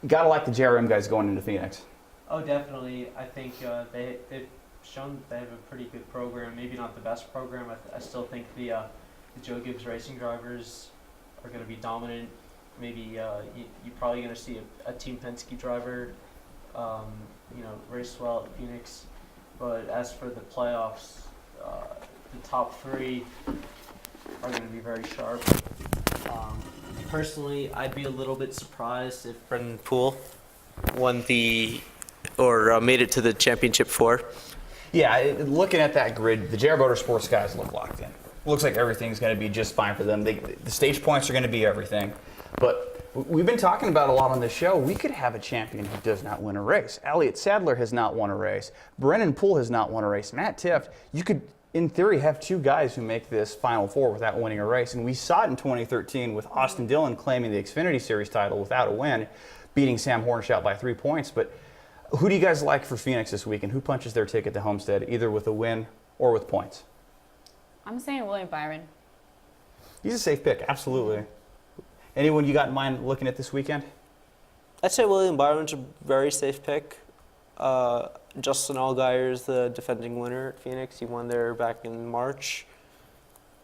Gotta like the JRM guys going into Phoenix. Oh, definitely. I think they've shown that they have a pretty good program. Maybe not the best program. I still think the Joe Gibbs Racing drivers are going to be dominant. Maybe you're probably going to see a Team Penske driver, race well at Phoenix. But as for the playoffs, the top 3 are going to be very sharp. Personally, I'd be a little bit surprised if Brendan Poole made it to the championship 4. Yeah, looking at that grid, the JR Motorsports guys look locked in. Looks like everything's going to be just fine for them. The stage points are going to be everything. But we've been talking about a lot on this show. We could have a champion who does not win a race. Elliott Sadler has not won a race. Brennan Poole has not won a race. Matt Tifft, you could, in theory, have 2 guys who make this Final Four without winning a race. And we saw it in 2013 with Austin Dillon claiming the Xfinity Series title without a win, beating Sam Hornshout by 3 points. But who do you guys like for Phoenix this weekend? Who punches their ticket to Homestead, either with a win or with points? I'm saying William Byron. He's a safe pick, absolutely. Anyone you got in mind looking at this weekend? I'd say William Byron's a very safe pick. Justin Allgaier is the defending winner at Phoenix. He won there back in March.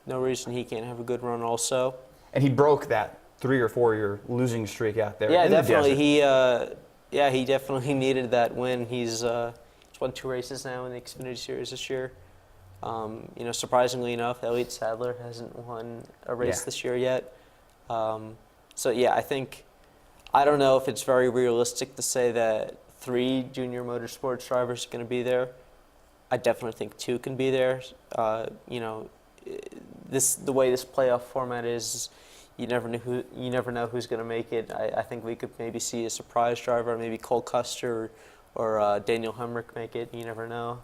No reason he can't have a good run also. And he broke that 3 or 4 year losing streak out there. Yeah, in definitely. The desert. He definitely needed that win. He's won 2 races now in the Xfinity Series this year. Surprisingly enough, Elliott Sadler hasn't won a race this year yet. I don't know if it's very realistic to say that 3 junior motorsports drivers are going to be there. I definitely think 2 can be there. The way this playoff format is, you never know who's going to make it. I think we could maybe see a surprise driver, maybe Cole Custer or Daniel Hemrick make it. You never know.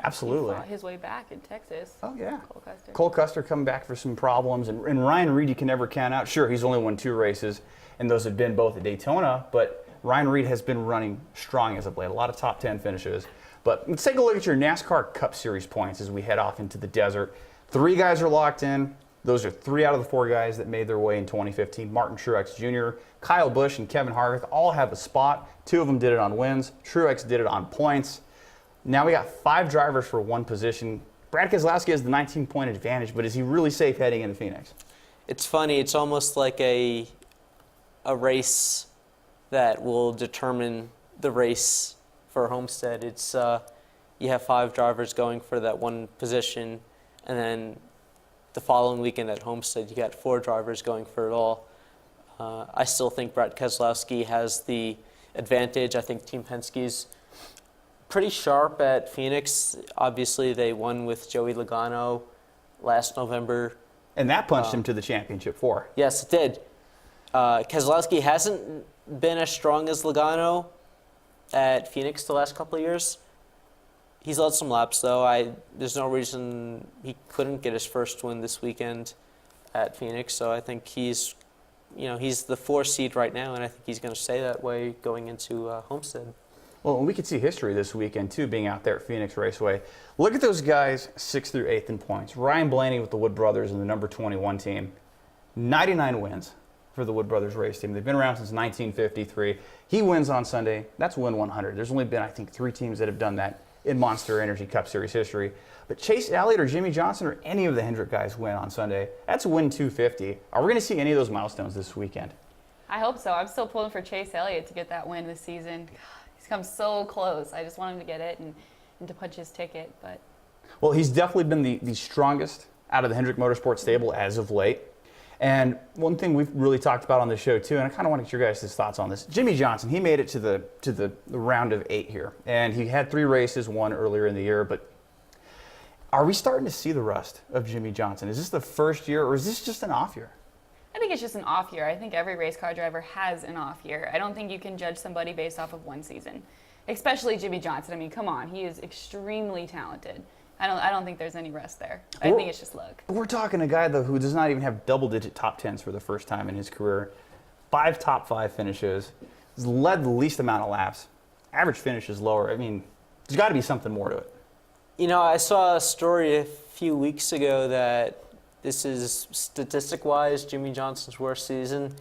Absolutely. He fought his way back in Texas. Oh, yeah. Cole Custer. Cole Custer coming back for some problems. And Ryan Reed, you can never count out. Sure, he's only won 2 races, and those have been both at Daytona, but Ryan Reed has been running strong as of late. A lot of top 10 finishes. But let's take a look at your NASCAR Cup Series points as we head off into the desert. 3 guys are locked in. Those are 3 out of the 4 guys that made their way in 2015. Martin Truex Jr., Kyle Busch, and Kevin Harvick all have a spot. 2 of them did it on wins. Truex did it on points. Now we got 5 drivers for 1 position. Brad Keselowski has the 19-point advantage, but is he really safe heading into Phoenix? It's funny. It's almost like a race that will determine the race for Homestead. It's you have 5 drivers going for that 1 position, and then the following weekend at Homestead, you got 4 drivers going for it all. I still think Brad Keselowski has the advantage. I think Team Penske's pretty sharp at Phoenix. Obviously, they won with Joey Logano last November. And that punched him to the championship 4. Yes, it did. Keselowski hasn't been as strong as Logano at Phoenix the last couple of years. He's led some laps, though. There's no reason he couldn't get his first win this weekend at Phoenix. So I think he's the 4 seed right now, and I think he's going to stay that way going into Homestead. Well, and we could see history this weekend, too, being out there at Phoenix Raceway. Look at those guys 6th through 8th in points. Ryan Blaney with the Wood Brothers and the number 21 team. 99 wins for the Wood Brothers race team. They've been around since 1953. He wins on Sunday. That's win 100. There's only been, I think, 3 teams that have done that in Monster Energy Cup Series history. But Chase Elliott or Jimmie Johnson or any of the Hendrick guys win on Sunday. That's win 250. Are we going to see any of those milestones this weekend? I hope so. I'm still pulling for Chase Elliott to get that win this season. He's come so close. I just want him to get it and to punch his ticket. But well, he's definitely been the strongest out of the Hendrick Motorsports stable as of late. And one thing we've really talked about on the show too, and I kind of want to get your guys' thoughts on this. Jimmie Johnson, he made it to the round of 8 here, and he had 3 races, one earlier in the year. But are we starting to see the rust of Jimmie Johnson? Is this the first year, or is this just an off year? I think it's just an off year. I think every race car driver has an off year. I don't think you can judge somebody based off of one season, especially Jimmie Johnson. I mean, come on, he is extremely talented. I don't think there's any rest there. I think it's just luck. We're talking a guy, though, who does not even have double-digit top 10s for the first time in his career. 5 top 5 finishes. Has led the least amount of laps. Average finish is lower. I mean, there's got to be something more to it. You know, I saw a story a few weeks ago that this is, statistic-wise, Jimmie Johnson's worst season.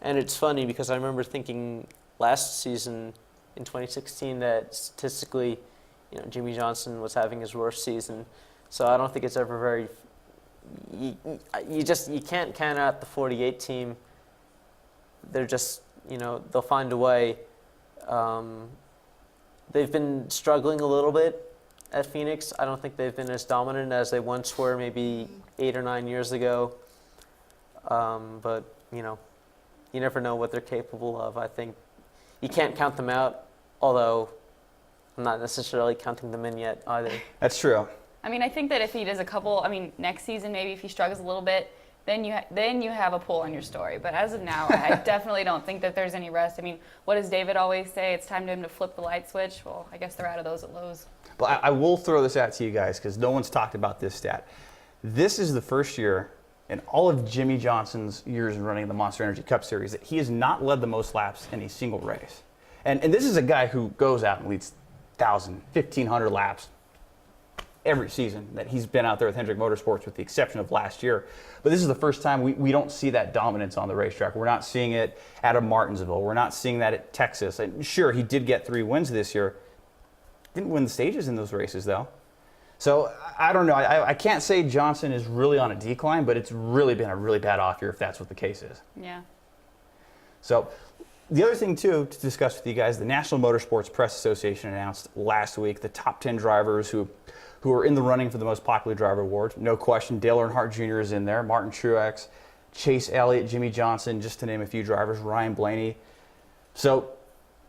And it's funny because I remember thinking last season in 2016 that statistically, you know, Jimmie Johnson was having his worst season. So I don't think it's ever very, you can't count out the 48 team. They're just, you know, they'll find a way. They've been struggling a little bit at Phoenix. I don't think they've been as dominant as they once were maybe 8 or 9 years ago. But, you know, you never know what they're capable of. I think you can't count them out, although I'm not necessarily counting them in yet either. That's true. I mean, I think that if he does a couple, I mean, next season maybe if he struggles a little bit, then you have a pull on your story. But as of now, I definitely don't think that there's any rest. I mean, what does David always say? It's time to him to flip the light switch. Well, I guess they're out of those at Lowe's. But I will throw this out to you guys because no one's talked about this stat. This is the first year in all of Jimmie Johnson's years in running the Monster Energy Cup Series that he has not led the most laps in a single race. And this is a guy who goes out and leads 1,000, 1,500 laps every season that he's been out there with Hendrick Motorsports, with the exception of last year. But this is the first time we don't see that dominance on the racetrack. We're not seeing it out of Martinsville. We're not seeing that at Texas. And sure, he did get 3 wins this year. Didn't win the stages in those races, though. So I don't know. I can't say Johnson is really on a decline, but it's really been a really bad off year if that's what the case is. Yeah. So the other thing, too, to discuss with you guys, the National Motorsports Press Association announced last week the top 10 drivers who are in the running for the most popular driver award. No question, Dale Earnhardt Jr. is in there, Martin Truex, Chase Elliott, Jimmie Johnson, just to name a few drivers, Ryan Blaney. So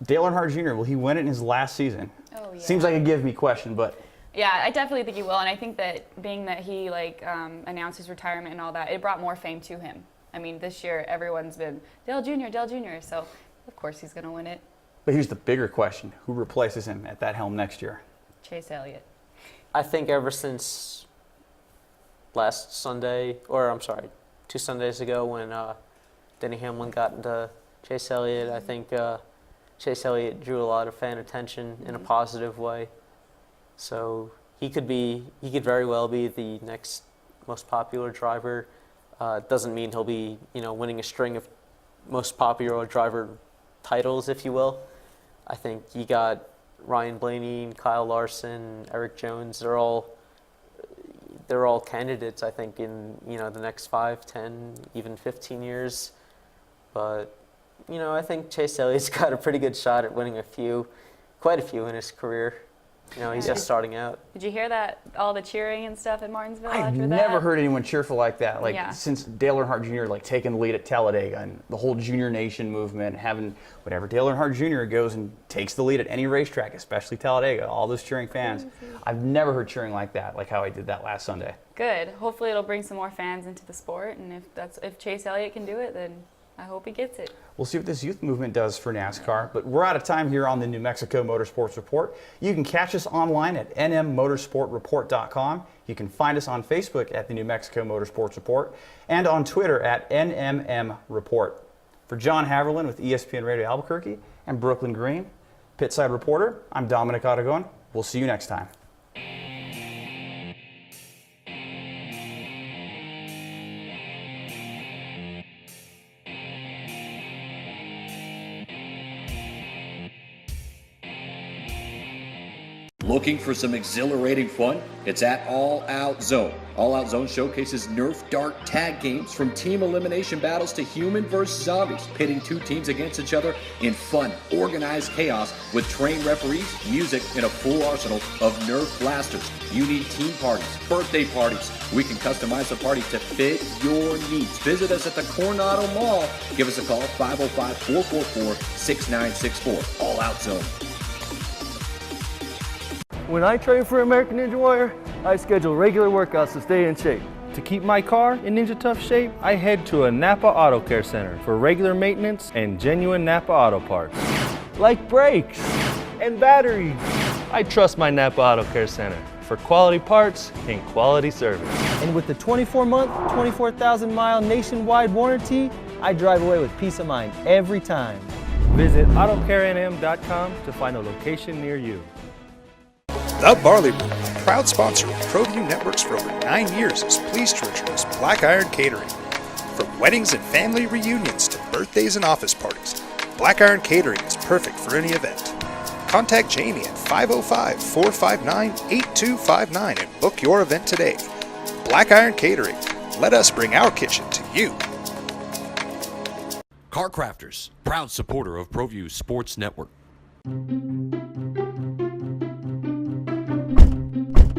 Dale Earnhardt Jr., will he win it in his last season? Oh, yeah. Seems like a give me question, but Yeah, I definitely think he will, and I think that being that he announced his retirement and all that, it brought more fame to him. I mean, this year everyone's been Dale Jr., so of course he's going to win it. But here's the bigger question. Who replaces him at that helm next year? Chase Elliott. I think ever since last Sunday, or I'm sorry, 2 Sundays ago when Denny Hamlin got into Chase Elliott, I think Chase Elliott drew a lot of fan attention in a positive way. So he could very well be the next most popular driver. Doesn't mean he'll be, winning a string of most popular driver titles, if you will. I think you got Ryan Blaney, Kyle Larson, Eric Jones. They're all candidates, I think, in the next 5, 10, even 15 years. But I think Chase Elliott's got a pretty good shot at winning quite a few in his career. He's just starting out. Did you hear that? All the cheering and stuff at Martinsville I've after that? never heard anyone cheerful like that. Yeah. Since Dale Earnhardt Jr. taking the lead at Talladega and the whole Junior Nation movement, having whatever Dale Earnhardt Jr. goes and takes the lead at any racetrack, especially Talladega, all those cheering fans. I've never heard cheering like that, like how I did that last Sunday. Good. Hopefully it'll bring some more fans into the sport, and if Chase Elliott can do it, then I hope he gets it. We'll see what this youth movement does for NASCAR, but we're out of time here on the New Mexico Motorsports Report. You can catch us online at nmmotorsportreport.com. You can find us on Facebook at the New Mexico Motorsports Report and on Twitter at NMM For John Haverlin with ESPN Radio Albuquerque and Brooklyn Green, Pitside Reporter, I'm Dominic Aragon. We'll see you next time. Looking for some exhilarating fun? It's at All Out Zone. All Out Zone showcases Nerf dart tag games from team elimination battles to human versus zombies, pitting two teams against each other in fun, organized chaos with trained referees, music, and a full arsenal of Nerf blasters. You need team parties, birthday parties. We can customize the party to fit your needs. Visit us at the Coronado Mall. Give us a call, 505-444-6964. All Out Zone. When I train for American Ninja Warrior, I schedule regular workouts to stay in shape. To keep my car in Ninja Tough shape, I head to a Napa Auto Care Center for regular maintenance and genuine Napa Auto parts. Like brakes and batteries. I trust my Napa Auto Care Center for quality parts and quality service. And with the 24-month, 24,000-mile nationwide warranty, I drive away with peace of mind every time. Visit AutoCareNM.com to find a location near you. The Barley Room, proud sponsor of Proview Networks for over 9 years, is pleased to introduce Black Iron Catering. From weddings and family reunions to birthdays and office parties, Black Iron Catering is perfect for any event. Contact Jamie at 505-459-8259 and book your event today. Black Iron Catering. Let us bring our kitchen to you. Car Crafters, proud supporter of Proview Sports Network.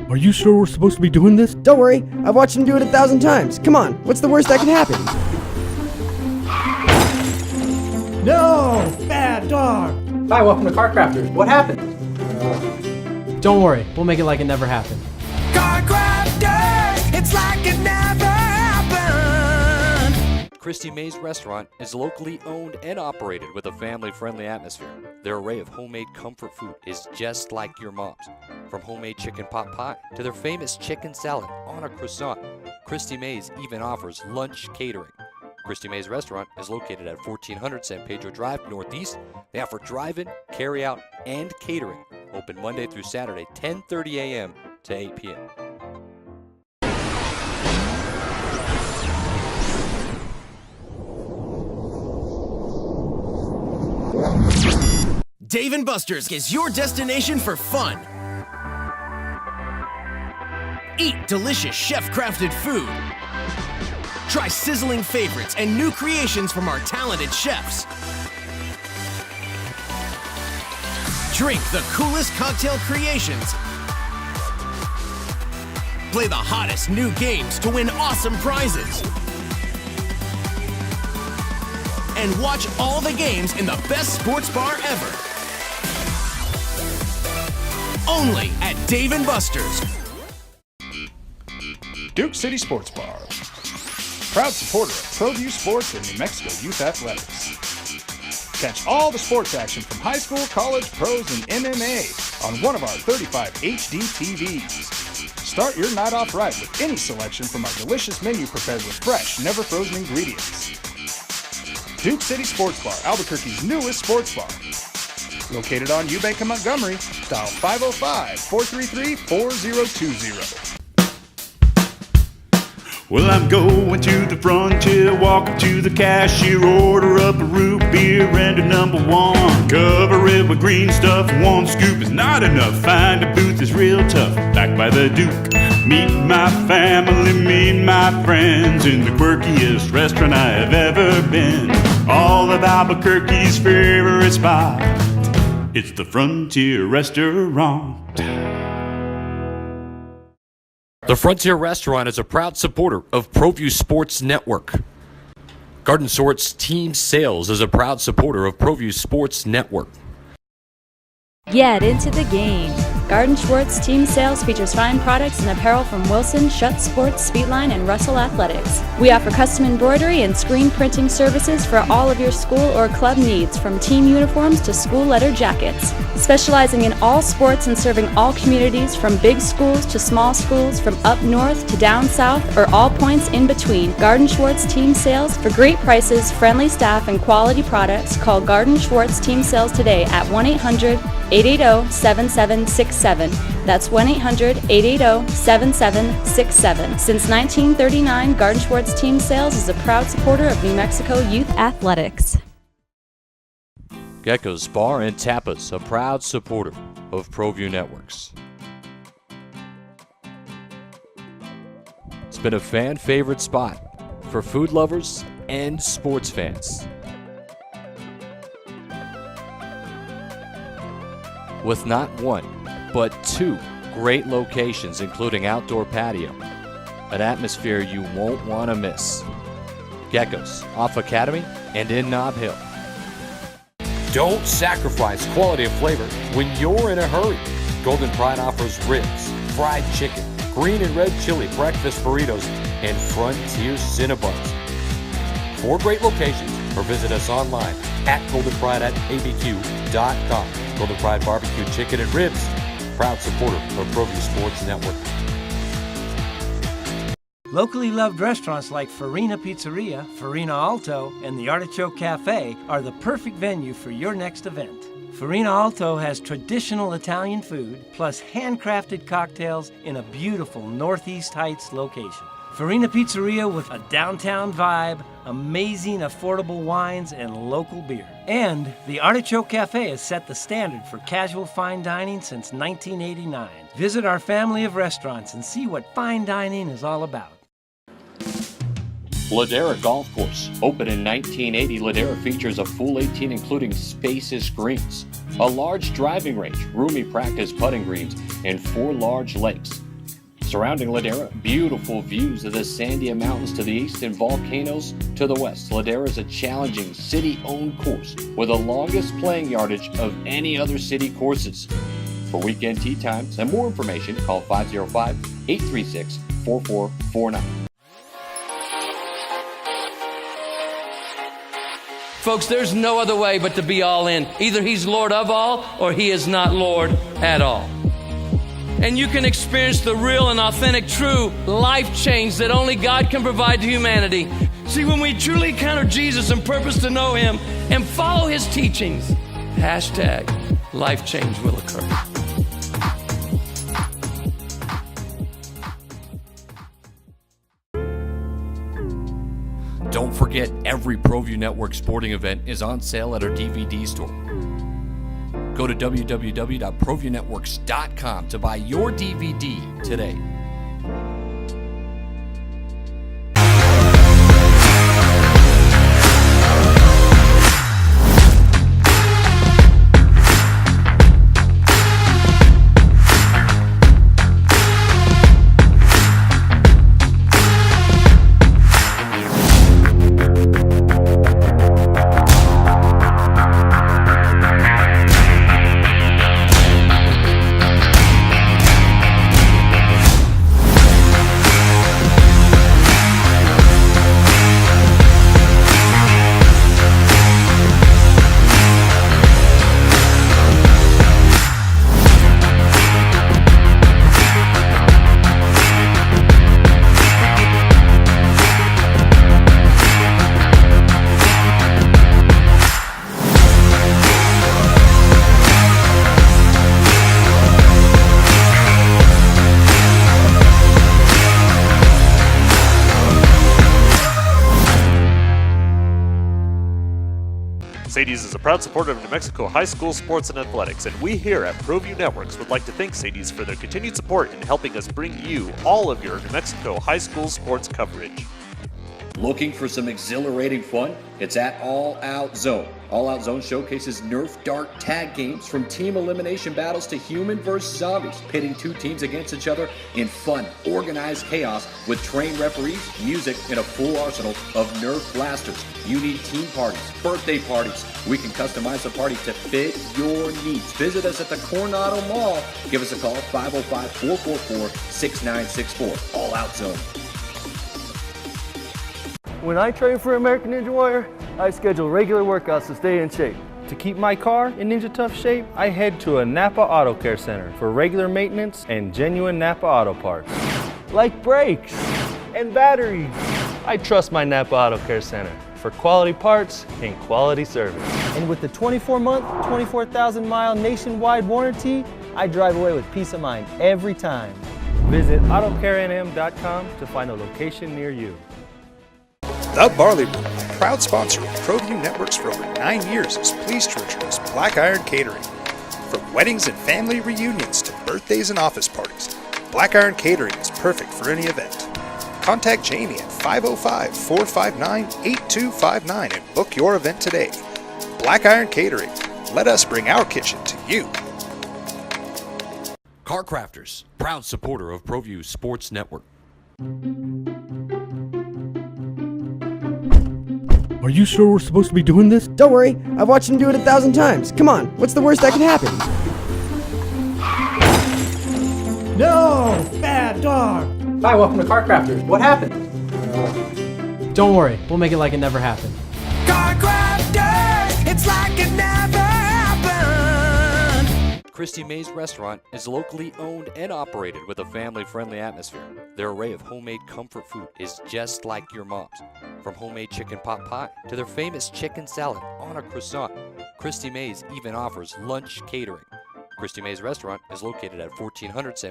Are you sure we're supposed to be doing this? Don't worry, I've watched him do it 1,000 times. Come on, what's the worst that could happen? No! Bad dog! Hi, welcome to Car Crafters. What happened? Don't worry, we'll make it like it never happened. Car Crafters, it's like it never happened. Christie Mae's Restaurant is locally owned and operated with a family-friendly atmosphere. Their array of homemade comfort food is just like your mom's. From homemade chicken pot pie to their famous chicken salad on a croissant, Christie Mae's even offers lunch catering. Christie Mae's Restaurant is located at 1400 San Pedro Drive Northeast. They offer drive-in, carry-out, and catering. Open Monday through Saturday, 10:30 a.m. to 8 p.m. Dave & Buster's is your destination for fun. Eat delicious chef-crafted food. Try sizzling favorites and new creations from our talented chefs. Drink the coolest cocktail creations. Play the hottest new games to win awesome prizes. And watch all the games in the best sports bar ever. Only at Dave & Buster's. Duke City Sports Bar, proud supporter of Proview Sports and New Mexico Youth Athletics. Catch all the sports action from high school, college, pros, and MMA on one of our 35 HD TVs. Start your night off right with any selection from our delicious menu prepared with fresh, never frozen ingredients. Duke City Sports Bar, Albuquerque's newest sports bar. Located on Eubank and Montgomery, dial 505-433-4020. Well, I'm going to the frontier, walk up to the cashier, order up a root beer and a number one. Cover it with green stuff, one scoop is not enough. Find a booth is real tough, back by the Duke. Meet my family, meet my friends in the quirkiest restaurant I have ever been. All of Albuquerque's favorite spot, it's the Frontier Restaurant. The Frontier Restaurant is a proud supporter of Proview Sports Network. Garden Sort's Team Sales is a proud supporter of Proview Sports Network. Get into the game. Garden Schwartz Team Sales features fine products and apparel from Wilson, Schutt Sports, Speedline, and Russell Athletics. We offer custom embroidery and screen printing services for all of your school or club needs, from team uniforms to school letter jackets. Specializing in all sports and serving all communities, from big schools to small schools, from up north to down south, or all points in between. Garden Schwartz Team Sales. For great prices, friendly staff, and quality products, call Garden Schwartz Team Sales today at 1-800-880-7767. That's 1-800-880-7767. Since 1939, Garden Schwartz Team Sales is a proud supporter of New Mexico Youth Athletics. Gecko's Bar and Tapas, a proud supporter of Proview Networks. It's been a fan favorite spot for food lovers and sports fans. With not one, but two great locations, including outdoor patio, an atmosphere you won't want to miss. Gecko's off Academy and in Nob Hill. Don't sacrifice quality of flavor when you're in a hurry. Golden Pride offers ribs, fried chicken, green and red chili breakfast burritos, and Frontier Cinnabons. 4 great locations, or visit us online at goldenpride@abq.com. Golden Pride Barbecue Chicken and Ribs, proud supporter of Proview Sports Network. Locally loved restaurants like Farina Pizzeria, Farina Alto, and the Artichoke Cafe are the perfect venue for your next event. Farina Alto has traditional Italian food, plus handcrafted cocktails in a beautiful Northeast Heights location. Farina Pizzeria with a downtown vibe, amazing affordable wines, and local beer. And the Artichoke Cafe has set the standard for casual fine dining since 1989. Visit our family of restaurants and see what fine dining is all about. Ladera Golf Course. Opened in 1980, Ladera features a full 18 including spacious greens, a large driving range, roomy practice putting greens, and 4 large lakes. Surrounding Ladera, beautiful views of the Sandia Mountains to the east and volcanoes to the west. Ladera is a challenging city-owned course with the longest playing yardage of any other city courses. For weekend tee times and more information, call 505-836-4449. Folks, there's no other way but to be all in. Either he's Lord of all or he is not Lord at all. And you can experience the real and authentic, true life change that only God can provide to humanity. See, when we truly encounter Jesus and purpose to know him and follow his teachings, #life change will occur. Don't forget, every Proview Network sporting event is on sale at our DVD store. Go to www.proviewNetworks.com to buy your DVD today. Sadie's is a proud supporter of New Mexico high school sports and athletics, and we here at Proview Networks would like to thank Sadie's for their continued support in helping us bring you all of your New Mexico high school sports coverage. Looking for some exhilarating fun? It's at All Out Zone. All Out Zone showcases Nerf Dart tag games from team elimination battles to human versus zombies, pitting 2 teams against each other in fun, organized chaos with trained referees, music, and a full arsenal of Nerf blasters. You need team parties, birthday parties. We can customize the party to fit your needs. Visit us at the Coronado Mall. Give us a call, 505-444-6964. All Out Zone. When I train for American Ninja Warrior, I schedule regular workouts to stay in shape. To keep my car in Ninja Tough shape, I head to a Napa Auto Care Center for regular maintenance and genuine Napa Auto parts. Like brakes and batteries. I trust my Napa Auto Care Center for quality parts and quality service. And with the 24-month, 24,000-mile nationwide warranty, I drive away with peace of mind every time. Visit AutoCareNM.com to find a location near you. The Barley Room, proud sponsor of Proview Networks for over 9 years, is pleased to introduce Black Iron Catering. From weddings and family reunions to birthdays and office parties, Black Iron Catering is perfect for any event. Contact Jamie at 505-459-8259 and book your event today. Black Iron Catering. Let us bring our kitchen to you. Car Crafters, proud supporter of Proview Sports Network. Are you sure we're supposed to be doing this? Don't worry, I've watched him do it 1,000 times. Come on, what's the worst that can happen? No! Bad dog! Hi, welcome to Car Crafters. What happened? Don't worry, we'll make it like it never happened. Car Crafters, it's like it never happened. Christie Mae's Restaurant is locally owned and operated with a family-friendly atmosphere. Their array of homemade comfort food is just like your mom's. From homemade chicken pot pie to their famous chicken salad on a croissant, Christie Mae's even offers lunch catering. Christie Mae's Restaurant is located at 1400